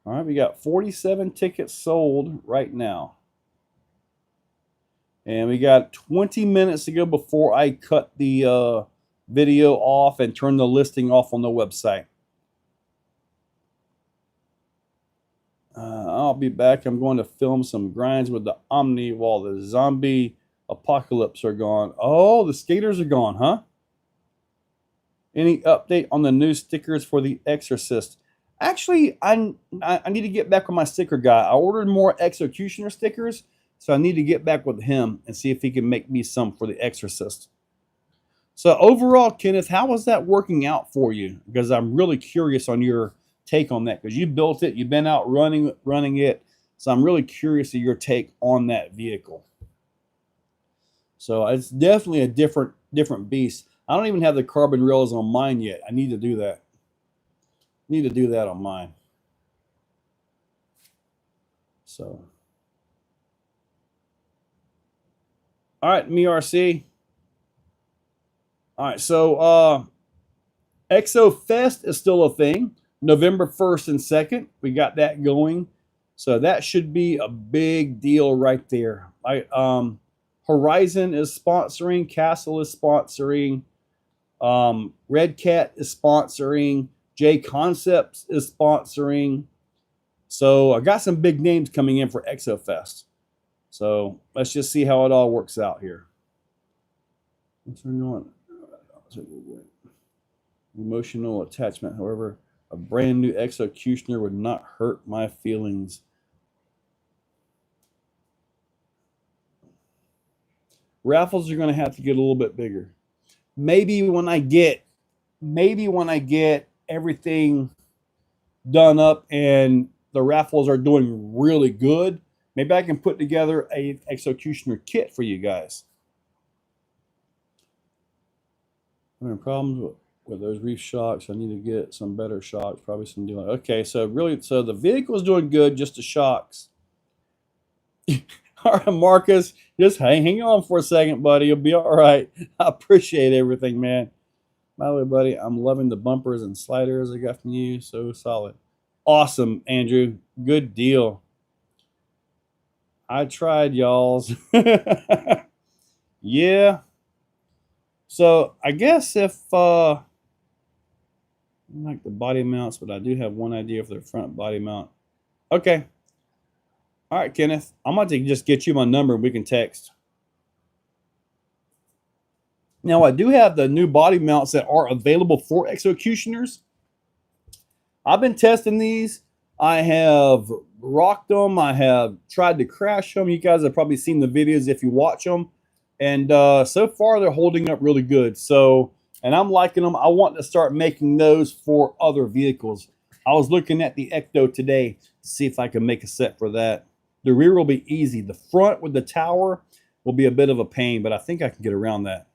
A: All right, we got 47 tickets sold right now. And we got 20 minutes to go before I cut the video off and turn the listing off on the website. I'll be back. I'm going to film some grinds with the Omni while the zombie apocalypse are gone. Oh, the skaters are gone, huh? Any update on the new stickers for the Exorcist? Actually, I need to get back with my sticker guy. I ordered more Executioner stickers, so I need to get back with him and see if he can make me some for the Exorcist. So overall, Kenneth, how was that working out for you? Because I'm really curious on your take on that, because you built it, you've been out running it. So I'm really curious of your take on that vehicle. So it's definitely a different beast. I don't even have the carbon rails on mine yet. I need to do that. Need to do that on mine. So, all right, MERC. All right, so Exofest is still a thing. November 1st and 2nd, we got that going. So that should be a big deal right there. Horizon is sponsoring, Castle is sponsoring, Red Cat is sponsoring, J Concepts is sponsoring. So I got some big names coming in for Exofest. So let's just see how it all works out here. What's going on? Emotional attachment, however, a brand new Executioner would not hurt my feelings. Raffles are going to have to get a little bit bigger. Maybe when I get everything done up and the raffles are doing really good, maybe I can put together a Executioner kit for you guys. I'm having problems with those reef shocks. I need to get some better shocks, probably some deal. Okay, so the vehicle is doing good, just the shocks. All right, Marcus, just hang on for a second, buddy. You'll be all right. I appreciate everything, man. By the way, buddy, I'm loving the bumpers and sliders I got from you. So solid. Awesome, Andrew. Good deal. I tried, y'alls. Yeah. So I guess if I like the body mounts, but I do have one idea for the front body mount. Okay. All right, Kenneth. I'm going to just get you my number and we can text. Now, I do have the new body mounts that are available for Executioners. I've been testing these. I have rocked them. I have tried to crash them. You guys have probably seen the videos if you watch them. And so far, they're holding up really good. So, and I'm liking them. I want to start making those for other vehicles. I was looking at the Ecto today to see if I can make a set for that. The rear will be easy. The front with the tower will be a bit of a pain, but I think I can get around that.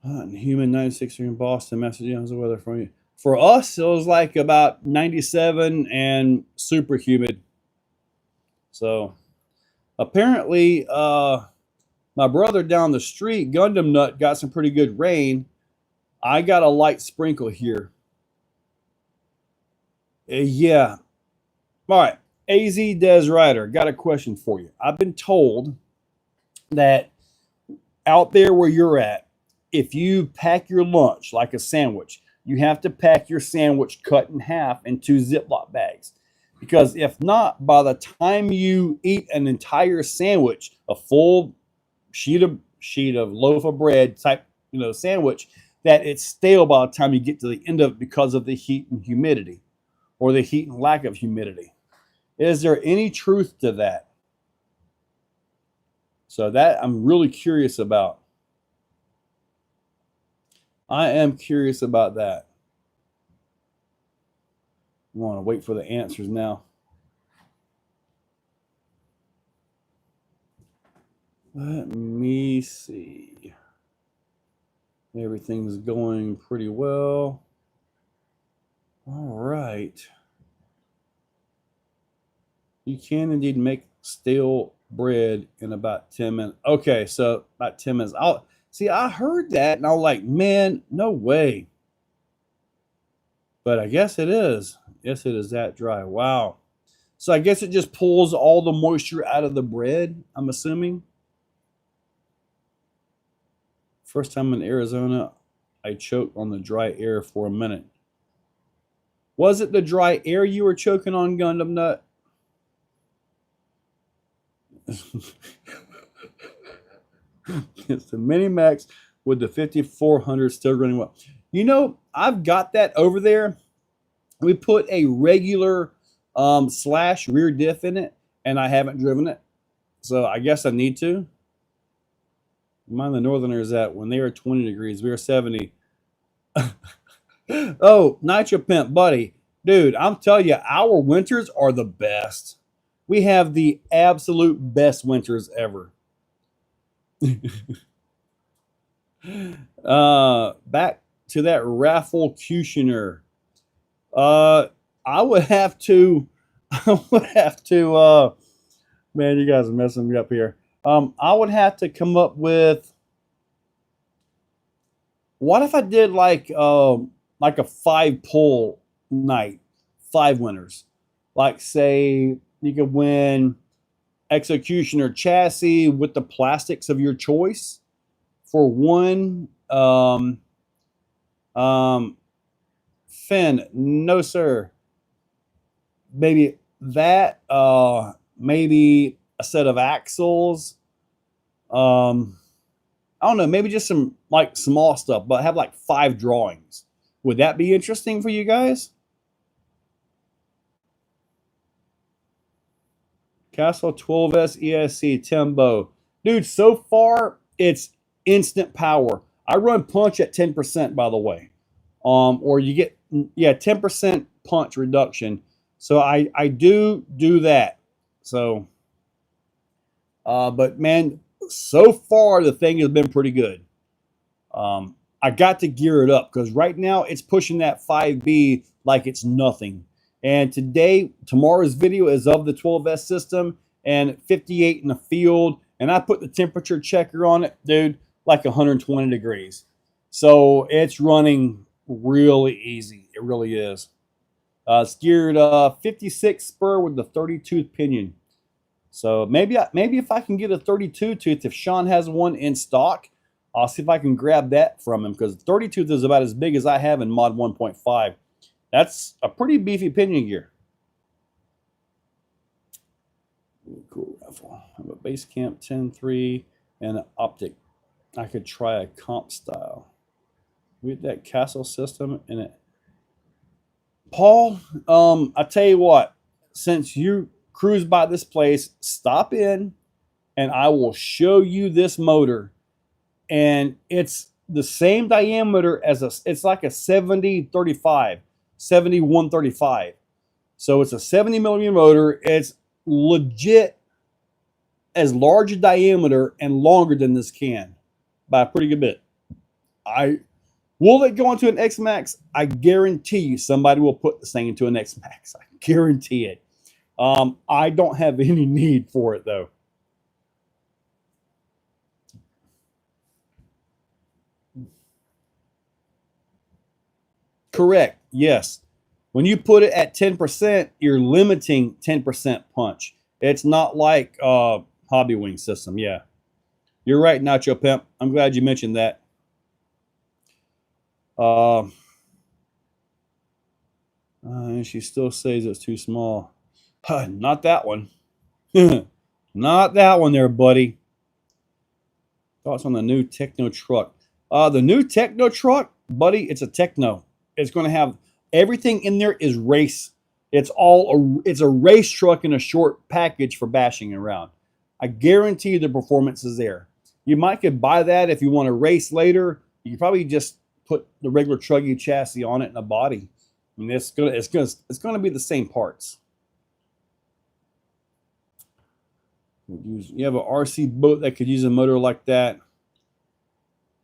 A: Human 96 here in Boston, Massachusetts. How's the weather for you? For us, it was like about 97 and super humid. So apparently, my brother down the street, Gundam Nut, got some pretty good rain. I got a light sprinkle here. Yeah. All right. AZ Des Rider, got a question for you. I've been told that out there where you're at, if you pack your lunch like a sandwich, you have to pack your sandwich cut in half in 2 Ziploc bags. Because if not, by the time you eat an entire sandwich, a full sheet of loaf of bread type, sandwich, that it's stale by the time you get to the end of it because of the heat and humidity, or the heat and lack of humidity. Is there any truth to that? So that I'm really curious about. I am curious about that. I want to wait for the answers now. Let me see. Everything's going pretty well. All right. You can indeed make stale bread in about 10 minutes. Okay, so about 10 minutes. I heard that and I was like, man, no way. But I guess it is. Yes, it is that dry. Wow. So I guess it just pulls all the moisture out of the bread, I'm assuming. First time in Arizona, I choked on the dry air for a minute. Was it the dry air you were choking on, Gundam Nut? It's the Mini Max with the 5400 still running well. I've got that over there. We put a regular slash rear diff in it, and I haven't driven it. So I guess I need to. Mind the Northerners that when they were 20 degrees, we were 70. Oh, Nitro Pimp, buddy. Dude, I'm telling you, our winters are the best. We have the absolute best winters ever. Back to that raffle cutioner. I would have to, man, you guys are messing me up here. I would have to come up with, what if I did like a 5 pull night, 5 winners? Like, say you could win Executioner chassis with the plastics of your choice for one. Fin, no sir. Maybe that. Maybe a set of axles. I don't know. Maybe just some like small stuff, but have like 5 drawings. Would that be interesting for you guys? Castle 12S ESC Timbo. Dude, so far it's instant power. I run punch at 10%, by the way. Or you get 10% punch reduction. So I do that. So but man, so far the thing has been pretty good. I got to gear it up because right now it's pushing that 5B like it's nothing. And tomorrow's video is of the 12S system and 58 in the field. And I put the temperature checker on it, dude, like 120 degrees. So it's running really easy. It really is. It's geared 56 spur with the 30-tooth pinion. So maybe if I can get a 32-tooth, if Sean has one in stock, I'll see if I can grab that from him because 30-tooth is about as big as I have in Mod 1.5. That's a pretty beefy pinion gear. Cool rifle. I have a base camp 10.3 and an optic. I could try a comp style. We get that castle system in it. Paul, I tell you what, since you cruise by this place, stop in and I will show you this motor. And it's the same diameter as it's like a 70-35, 71-35. So it's a 70 millimeter motor. It's legit as large a diameter and longer than this can by a pretty good bit. Will it go into an X Max? I guarantee you somebody will put this thing into an X Max. I guarantee it. I don't have any need for it though. Correct. Yes. When you put it at 10%, you're limiting 10% punch. It's not like Hobby Wing system. Yeah. You're right, Nacho Pimp. I'm glad you mentioned that. She still says it's too small. Not that one. Not that one there, buddy. Thoughts on the new Techno truck? The new Techno truck, buddy, it's a Techno. It's going to have everything in there is race. It's a race truck in a short package for bashing around. I guarantee the performance is there. You might could buy that if you want to race later. You could probably just put the regular Truggy chassis on it and a body. I mean, it's gonna be the same parts. You have an RC boat that could use a motor like that.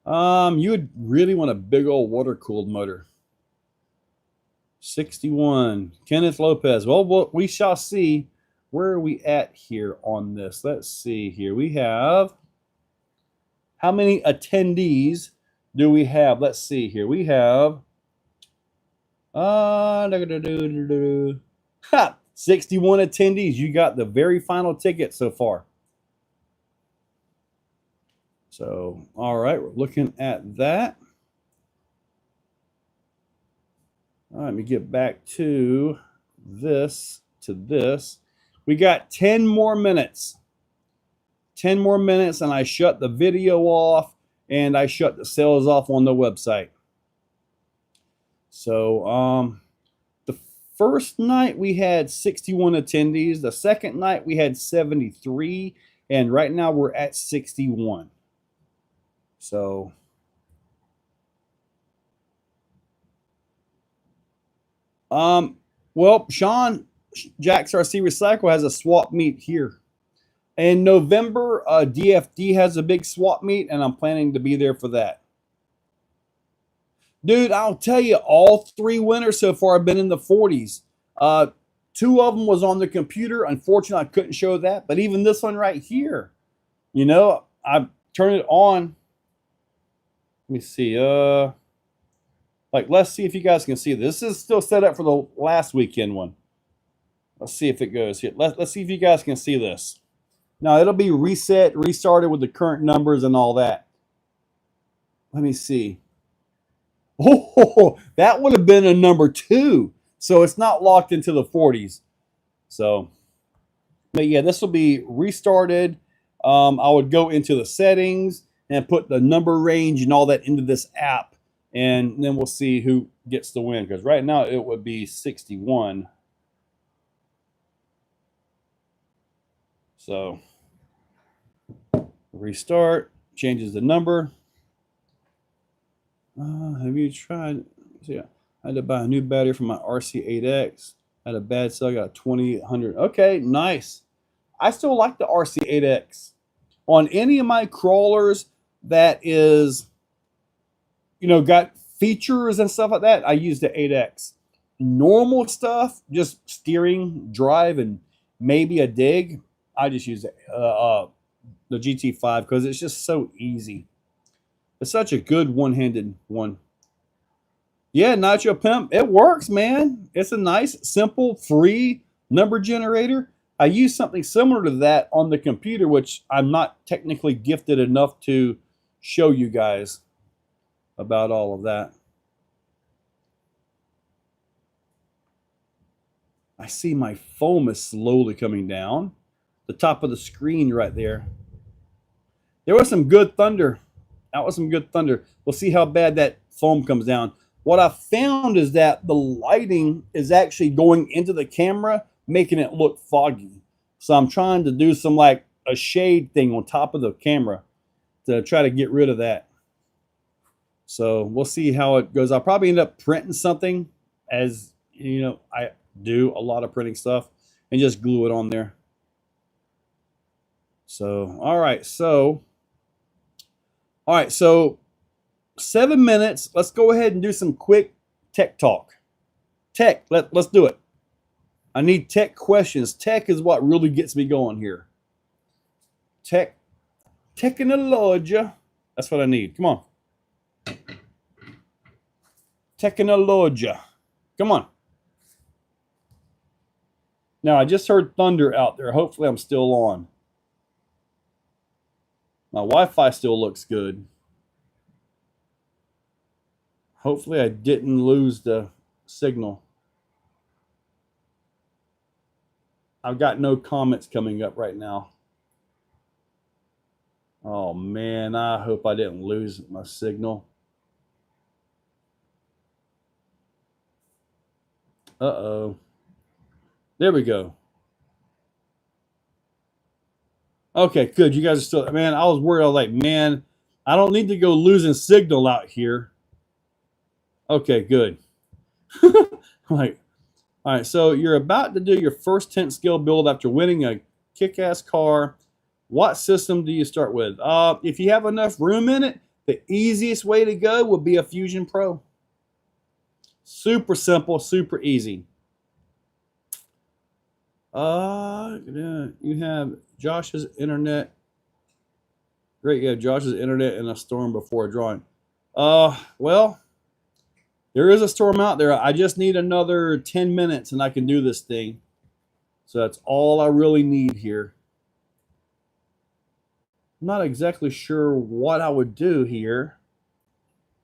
A: You would really want a big old water cooled motor. 61. Kenneth Lopez. Well, we shall see. Where are we at here on this? Let's see here. We have, how many attendees do we have? Let's see here. We have 61 attendees. You got the very final ticket so far. So, all right, we're looking at that. All right, let me get back to this. We got 10 more minutes. 10 more minutes, and I shut the video off, and I shut the sales off on the website. So, the first night we had 61 attendees. The second night we had 73, and right now we're at 61. So, well, Sean, Jack's RC Recycle has a swap meet here. In November, DFD has a big swap meet, and I'm planning to be there for that. Dude, I'll tell you, all 3 winners so far have been in the 40s. 2 of them was on the computer. Unfortunately, I couldn't show that. But even this one right here, you know, I turned it on. Let me see. Let's see if you guys can see. This is still set up for the last weekend one. Let's see if it goes here. Let's see if you guys can see this. Now, it'll be restarted with the current numbers and all that. Let me see. Oh, that would have been a number 2. So it's not locked into the 40s. So, but yeah, this will be restarted. I would go into the settings and put the number range and all that into this app. And then we'll see who gets the win. Because right now it would be 61. So, restart, changes the number. Have you tried? So yeah, I had to buy a new battery for my RC8X. I had a bad sale, I got 2800. Okay, nice. I still like the RC8X. On any of my crawlers that is, you know, got features and stuff like that, I use the 8X. Normal stuff, just steering, drive, and maybe a dig, I just use the GT5 because it's just so easy. It's such a good one-handed one. Yeah, Nacho Pimp, it works, man. It's a nice, simple, free number generator. I use something similar to that on the computer, which I'm not technically gifted enough to show you guys about all of that. I see my foam is slowly coming down. The top of the screen right there. There was some good thunder. That was some good thunder. We'll see how bad that foam comes down. What I found is that the lighting is actually going into the camera, making it look foggy. So I'm trying to do some like a shade thing on top of the camera to try to get rid of that. So we'll see how it goes. I'll probably end up printing something, as you know, I do a lot of printing stuff, and just glue it on there. So, all right. So 7 minutes. Let's go ahead and do some quick tech talk. Tech, let's do it. I need tech questions. Tech is what really gets me going here. Technology. That's what I need. Come on. Technology. Come on. Now, I just heard thunder out there. Hopefully, I'm still on. My Wi-Fi still looks good. Hopefully, I didn't lose the signal. I've got no comments coming up right now. Oh, man, I hope I didn't lose my signal. Uh-oh. There we go. Okay, good. You guys are still, man, I was worried. I was like, man, I don't need to go losing signal out here. Okay, good. Like, all right, so you're about to do your first tent skill build after winning a kick-ass car. What system do you start with? If you have enough room in it, the easiest way to go would be a Fusion Pro. Super simple, super easy. You have Josh's internet. Great, you have Josh's internet in a storm before a drawing. Well, there is a storm out there. I just need another 10 minutes and I can do this thing. So that's all I really need here. I'm not exactly sure what I would do here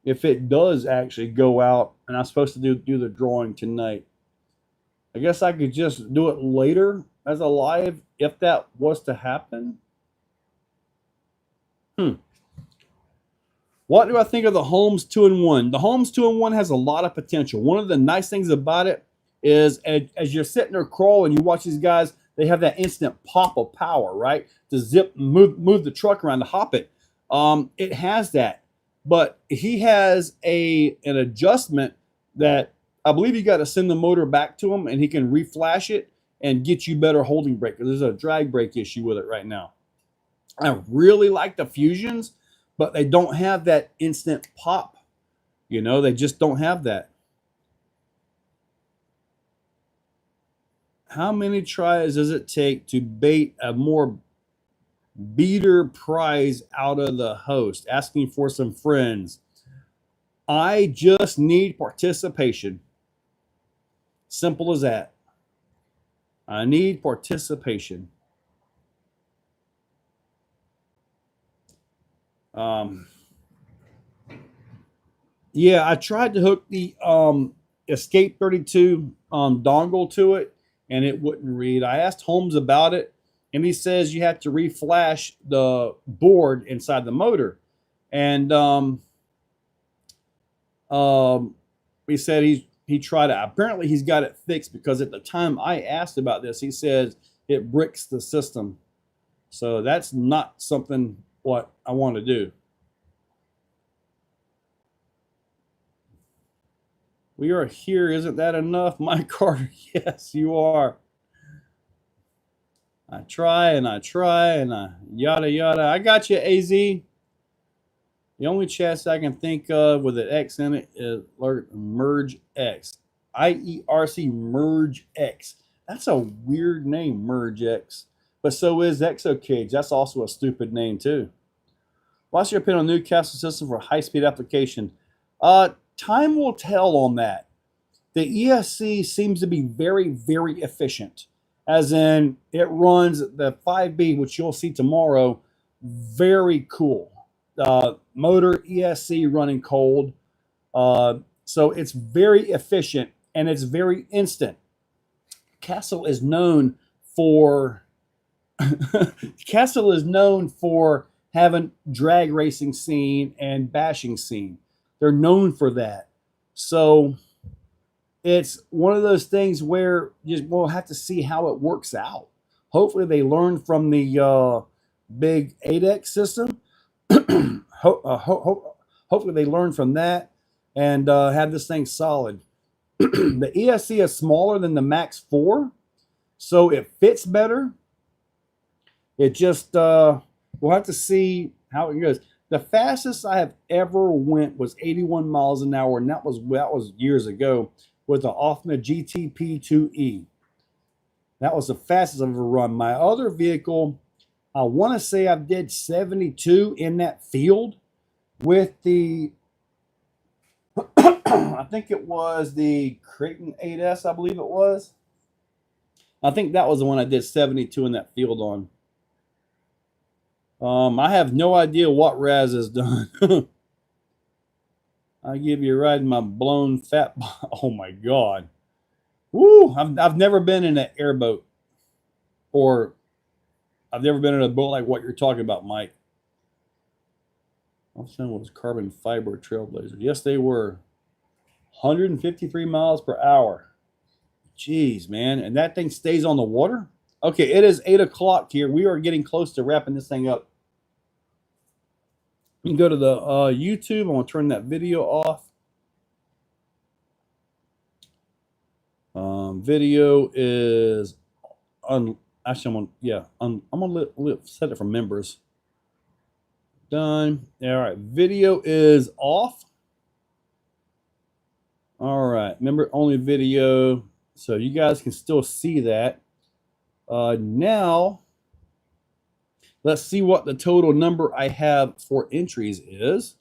A: if it does actually go out and I'm supposed to do the drawing tonight. I guess I could just do it later as a live if that was to happen. What do I think of the Holmes 2-in-1? The Holmes 2-in-1 has a lot of potential. One of the nice things about it is as you're sitting there crawling, you watch these guys, they have that instant pop of power, right? To move the truck around, to hop it. It has that. But he has an adjustment that I believe you got to send the motor back to him and he can reflash it and get you better holding brake. There's a drag brake issue with it right now. I really like the Fusions, but they don't have that instant pop. You know, they just don't have that. How many tries does it take to bait a more beater prize out of the host? Asking for some friends. I just need participation. Simple as that. I need participation. Yeah, I tried to hook the Escape 32 dongle to it, and it wouldn't read. I asked Holmes about it, and he says you have to reflash the board inside the motor. And he said he tried it. Apparently, he's got it fixed because at the time I asked about this, he says it bricks the system. So that's not something what I want to do. We are here. Isn't that enough? Mike Carter, yes, you are. I try and I yada yada. I got you, AZ. The only chassis I can think of with an X in it is Merge X. IERC Merge X. That's a weird name, Merge X. But so is Exocaged. That's also a stupid name too. What's your opinion on Newcastle system for high-speed application? Time will tell on that. The ESC seems to be very, very efficient. As in, it runs the 5B, which you'll see tomorrow. Very cool. Motor ESC running cold. So it's very efficient and it's very instant. Castle is known for having drag racing scene and bashing scene. They're known for that. So it's one of those things where we'll have to see how it works out. Hopefully they learn from the big 8X system. Hopefully they learn from that and have this thing solid. The ESC is smaller than the Max 4, so it fits better. It just, we'll have to see how it goes. The fastest I have ever went was 81 miles an hour, and that was years ago with the Offna GTP2E. That was the fastest I've ever run. My other vehicle, I want to say I did 72 in that field with the, I think it was the Creighton 8S, I believe it was. I think that was the one I did 72 in that field on. I have no idea what Raz has done. I give you a ride in my blown fat. Oh my God. Woo! I've never been in an airboat, or I've never been in a boat like what you're talking about, Mike. All of a sudden was carbon fiber trailblazer. Yes, they were. 153 miles per hour. Jeez, man. And that thing stays on the water? Okay, it is 8 o'clock here. We are getting close to wrapping this thing up. You can go to the YouTube. I'm going to turn that video off. Video is on. Actually, I'm gonna set it for members. Done. All right, video is off. All right, member only video, so you guys can still see that. Now, let's see what the total number I have for entries is.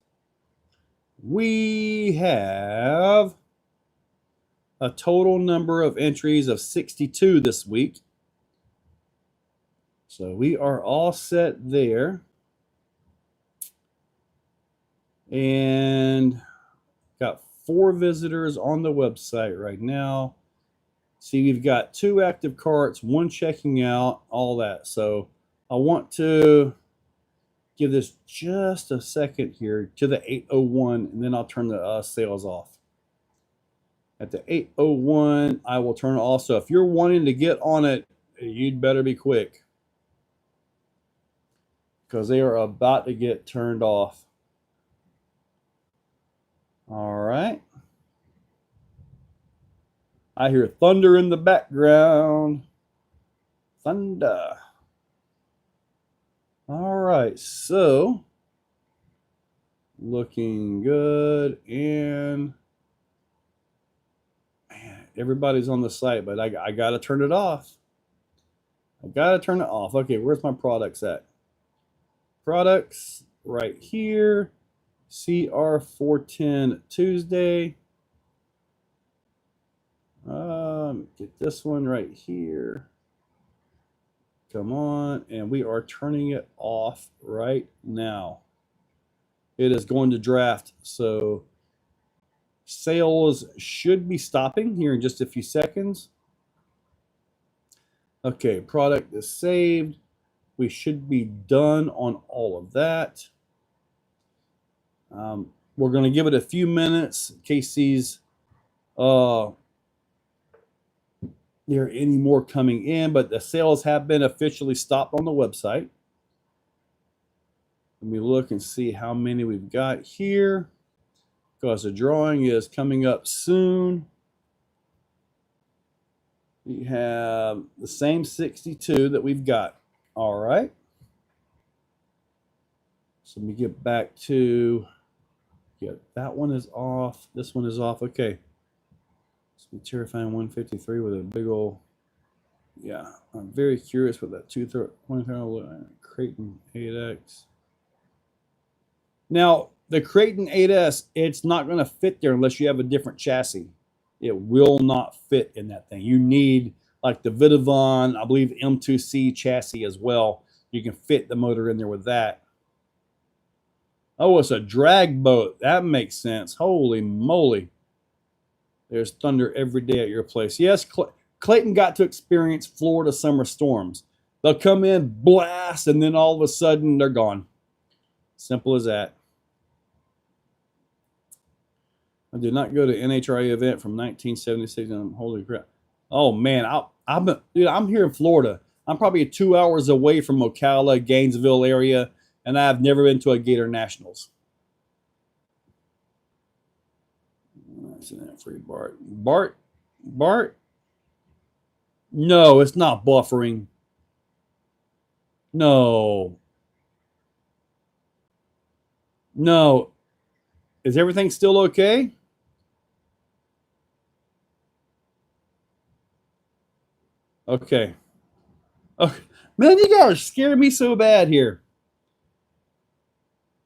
A: We have a total number of entries of 62 this week. So we are all set there. And got 4 visitors on the website right now. See, we've got 2 active carts, 1 checking out, all that. So I want to give this just a second here to the 801, and then I'll turn the sales off. At the 801, I will turn it off. So if you're wanting to get on it, you'd better be quick, because they are about to get turned off. All right. I hear thunder in the background. Thunder. All right, so looking good, and man, everybody's on the site, but I got to turn it off. I got to turn it off. Okay, where's my products at? Products right here. CR410 Tuesday. Get this one right here. Come on, and we are turning it off right now. It is going to draft, so sales should be stopping here in just a few seconds. Okay, product is saved. We should be done on all of that. We're going to give it a few minutes in case these there are any more coming in, but the sales have been officially stopped on the website. Let me look and see how many we've got here, because the drawing is coming up soon. We have the same 62 that we've got. All right. So let me get back to, yeah, that one is off. This one is off. Okay. Some terrifying 153 with a big old, yeah. I'm very curious what that 220 Creighton 8X. Now, the Creighton 8S, it's not going to fit there unless you have a different chassis. It will not fit in that thing. You need like the Vitavon, I believe M2C chassis as well. You can fit the motor in there with that. Oh, it's a drag boat. That makes sense. Holy moly. There's thunder every day at your place. Yes, Clayton got to experience Florida summer storms. They'll come in, blast, and then all of a sudden they're gone. Simple as that. I did not go to NHRA event from 1976. Holy crap. Oh, man. I'm here in Florida. I'm probably 2 hours away from Ocala, Gainesville area, and I've never been to a Gator Nationals. Free Bart. No, it's not buffering. No. No. Is everything still okay? Okay. Oh, man, you guys are scaring me so bad here.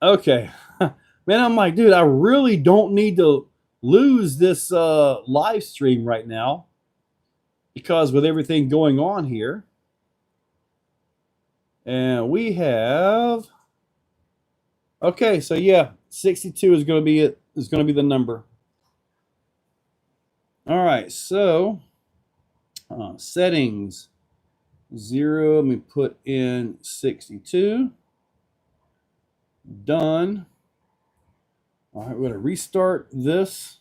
A: Okay. Man, I'm like, dude, I really don't need to lose this live stream right now because with everything going on here. And we have okay, so yeah, 62 is going to be it. Is going to be the number. All right, so settings 0. Let me put in 62. Done. All right, we're going to restart this.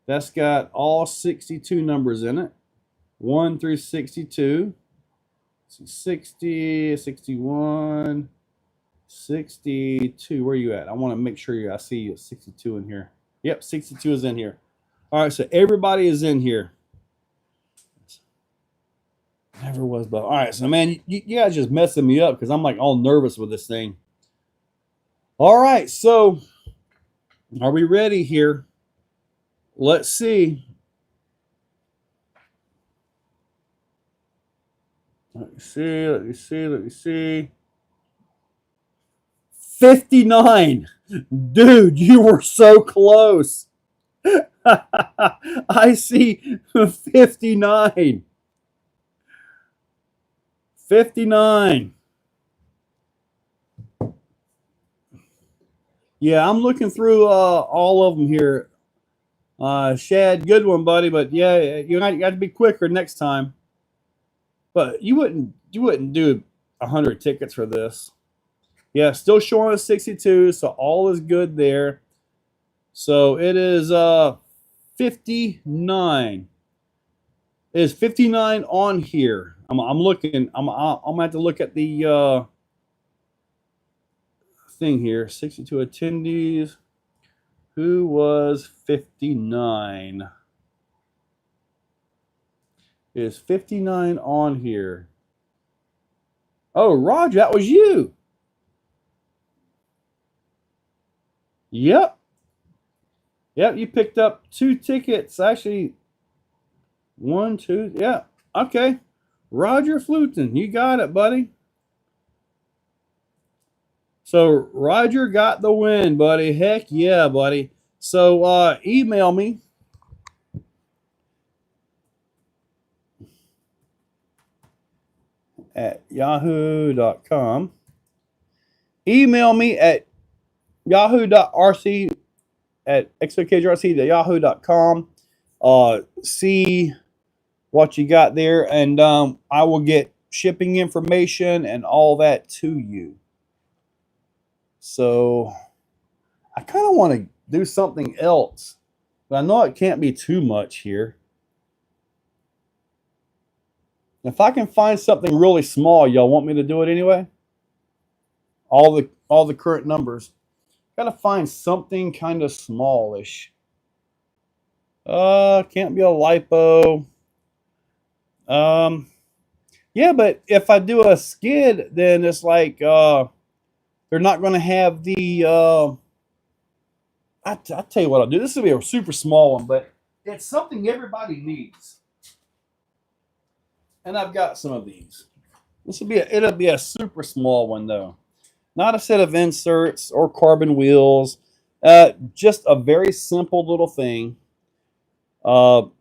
A: That's got all 62 numbers in it. 1 through 62. 60, 61, 62. Where are you at? I want to make sure I see 62 in here. Yep, 62 is in here. All right, so everybody is in here. Never was, but all right. So, man, you guys just messing me up because I'm like all nervous with this thing. All right, so are we ready here? Let's see. Let me see. 59. Dude, you were so close. I see 59. 59. Yeah, I'm looking through all of them here. Shad, good one, buddy. But yeah, you got to be quicker next time. But you wouldn't do 100 tickets for this. Yeah, still showing us 62, so all is good there. So it is 59. It is 59 on here. I'm looking. I'm gonna have to look at the thing here. 62 attendees. Who was 59? Is 59 on here? Oh, Roger, that was you. Yep. Yep, you picked up 2 tickets. Actually, 1, 2. Yeah. Okay. Roger Fluton, you got it, buddy. So Roger got the win, buddy. Heck yeah, buddy. So email me at yahoo.com. Email me at yahoo.rc at exocaged.yahoo.com. See what you got there, and I will get shipping information and all that to you. So I kind of want to do something else, but I know it can't be too much here. If I can find something really small, y'all want me to do it anyway? All the current numbers. Gotta find something kind of smallish. Can't be a lipo. Yeah, but if I do a skid, then it's like they're not gonna have the I tell you what I'll do. This will be a super small one, but it's something everybody needs. And I've got some of these. It'll be a super small one though. Not a set of inserts or carbon wheels. Just a very simple little thing.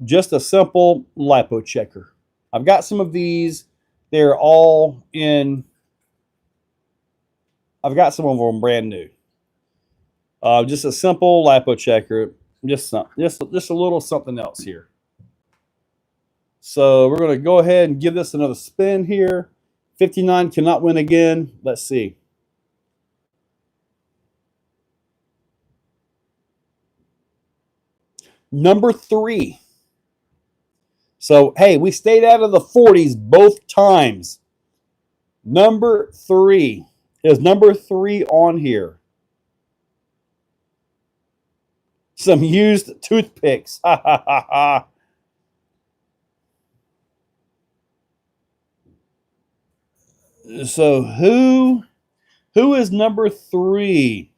A: Just a simple lipo checker. I've got some of these. They're all in. I've got some of them brand new. Just a simple lipo checker. Just a little something else here. So we're going to go ahead and give this another spin here. 59 cannot win again. Let's see. Number 3. So, hey, we stayed out of the 40s both times. Number 3. Is number 3 on here? Some used toothpicks. Ha ha ha ha. So who is number 3?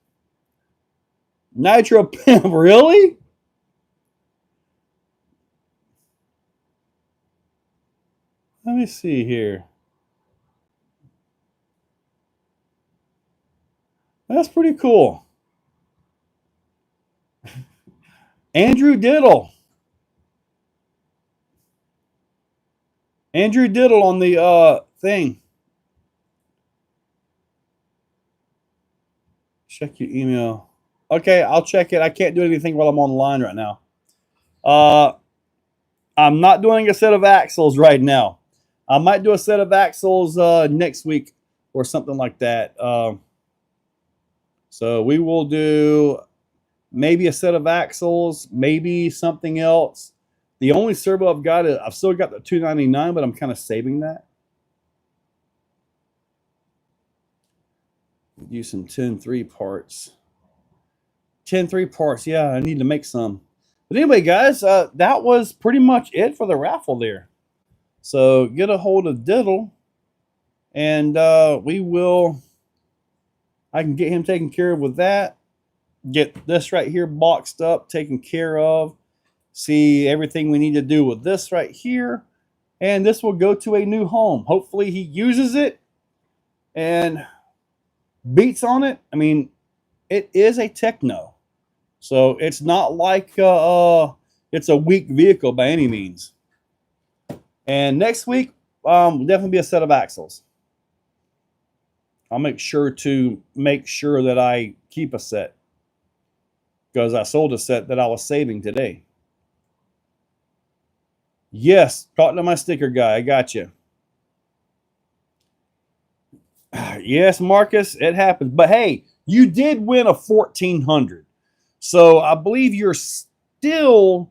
A: Nitro Pimp, really? Let me see here. That's pretty cool. Andrew Diddle. Andrew Diddle on the thing. Check your email. Okay, I'll check it. I can't do anything while I'm online right now. I'm not doing a set of axles right now. I might do a set of axles next week or something like that. So we will do maybe a set of axles, maybe something else. The only servo I've got is I've still got the 299, but I'm kind of saving that. Use some 10-3 parts. 10-3 parts. Yeah, I need to make some. But anyway, guys, that was pretty much it for the raffle there. So get a hold of Diddle, and we will. I can get him taken care of with that. Get this right here boxed up, taken care of. See everything we need to do with this right here. And this will go to a new home. Hopefully he uses it and beats on it. I mean, it is a Techno. So it's not like it's a weak vehicle by any means. And next week, will definitely be a set of axles. I'll make sure that I keep a set, because I sold a set that I was saving today. Yes, talking to my sticker guy. I got you. Yes, Marcus, it happens. But hey, you did win a 1400. So I believe you're still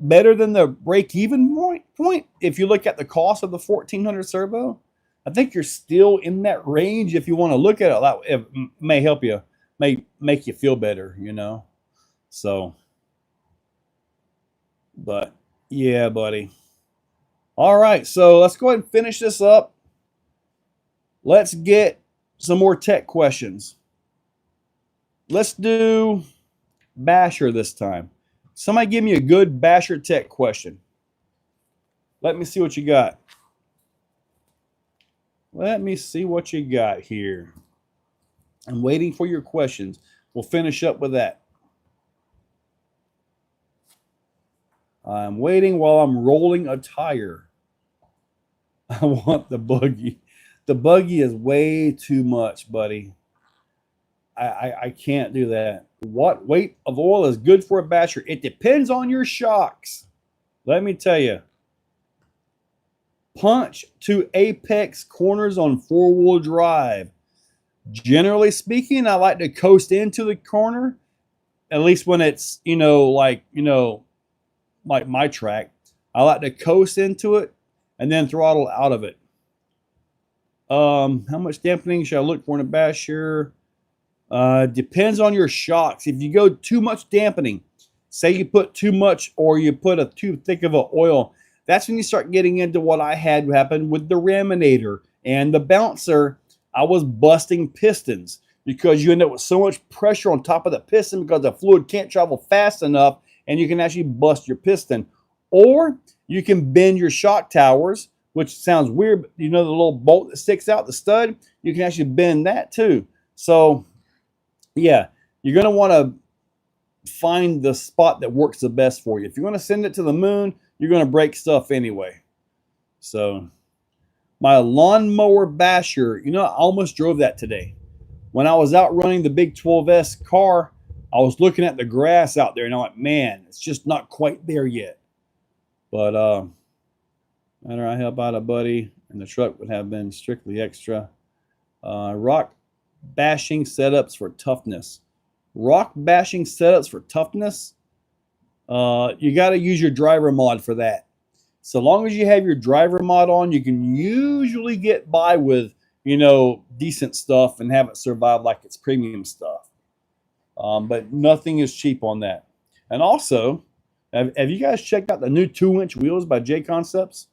A: better than the break-even point. If you look at the cost of the 1400 servo, I think you're still in that range. If you want to look at it, it may help you, may make you feel better, you know. So, but yeah, buddy. All right, so let's go ahead and finish this up. Let's get some more tech questions. Let's do Basher this time. Somebody give me a good Basher tech question. Let me see what you got. Let me see what you got here. I'm waiting for your questions. We'll finish up with that. I'm waiting while I'm rolling a tire. I want the buggy. The buggy is way too much, buddy. I can't do that. What weight of oil is good for a Basher? It depends on your shocks. Let me tell you. Punch to apex corners on four-wheel drive. Generally speaking, I like to coast into the corner, at least when it's, like my track. I like to coast into it and then throttle out of it. How much dampening should I look for in a Basher? Depends on your shocks. If you go too much dampening, say you put too much or you put a too thick of an oil, that's when you start getting into what I had happen with the Raminator and the Bouncer. I was busting pistons because you end up with so much pressure on top of the piston because the fluid can't travel fast enough, and you can actually bust your piston. Or you can bend your shock towers, which sounds weird, but the little bolt that sticks out, the stud, you can actually bend that too. So yeah, you're going to want to find the spot that works the best for you. If you're going to send it to the moon, you're going to break stuff anyway. So my lawnmower Basher, I almost drove that today. When I was out running the big 12S car, I was looking at the grass out there and I'm like, man, it's just not quite there yet. But matter I help out a buddy, and the truck would have been strictly extra. Rock bashing setups for toughness. Rock bashing setups for toughness. You got to use your driver mod for that. So long as you have your driver mod on, you can usually get by with, decent stuff and have it survive like it's premium stuff. But nothing is cheap on that. And also, have you guys checked out the new 2-inch wheels by J Concepts?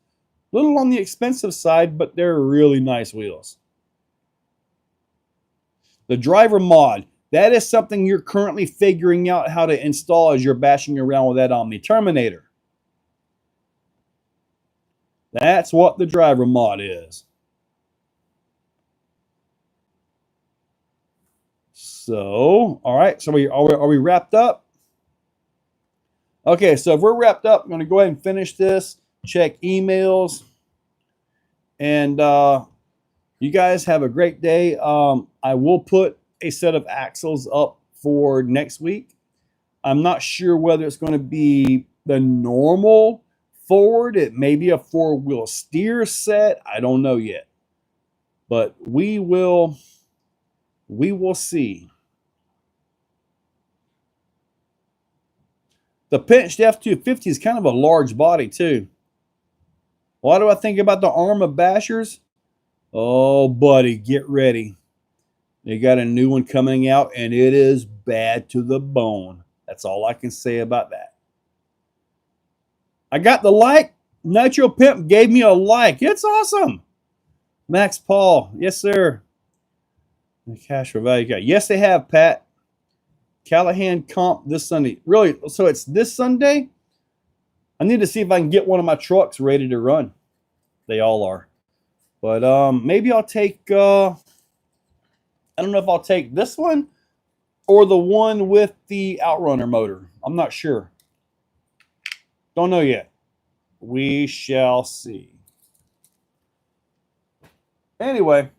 A: A little on the expensive side, but they're really nice wheels. The driver mod, that is something you're currently figuring out how to install as you're bashing around with that Omni Terminator. That's what the driver mod is. So, all right. So are we wrapped up? Okay, so if we're wrapped up, I'm going to go ahead and finish this, check emails, and you guys have a great day. I will put a set of axles up for next week. I'm not sure whether it's going to be the normal forward. It may be a four-wheel steer set. I don't know yet, but we will see. The pinched F250 is kind of a large body too. Why do I think about the Arma bashers? Oh, buddy, get ready. They got a new one coming out, and it is bad to the bone. That's all I can say about that. I got the like. Nitro Pimp gave me a like. It's awesome. Max Paul. Yes, sir. The cash for value guy. Yes, they have, Pat. Callahan comp this Sunday. Really? So it's this Sunday? I need to see if I can get one of my trucks ready to run. They all are. But maybe I'll take, I don't know if I'll take this one or the one with the Outrunner motor. I'm not sure. Don't know yet. We shall see. Anyway.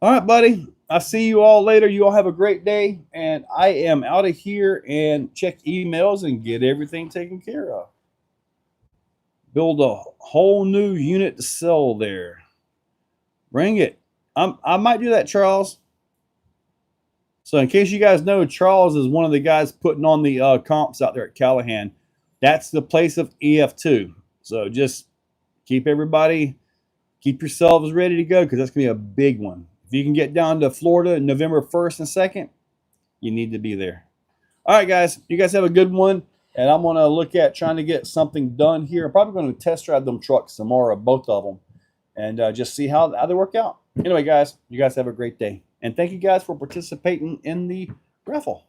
A: All right, buddy. I'll see you all later. You all have a great day. And I am out of here and check emails and get everything taken care of. Build a whole new unit to sell there. Bring it. I might do that, Charles. So in case you guys know, Charles is one of the guys putting on the comps out there at Callahan. That's the place of EF2. So just keep yourselves ready to go because that's going to be a big one. If you can get down to Florida November 1st and 2nd, you need to be there. All right, guys. You guys have a good one. And I'm going to look at trying to get something done here. I'm probably going to test drive them trucks tomorrow, both of them, and just see how they work out. Anyway, guys, you guys have a great day. And thank you guys for participating in the raffle.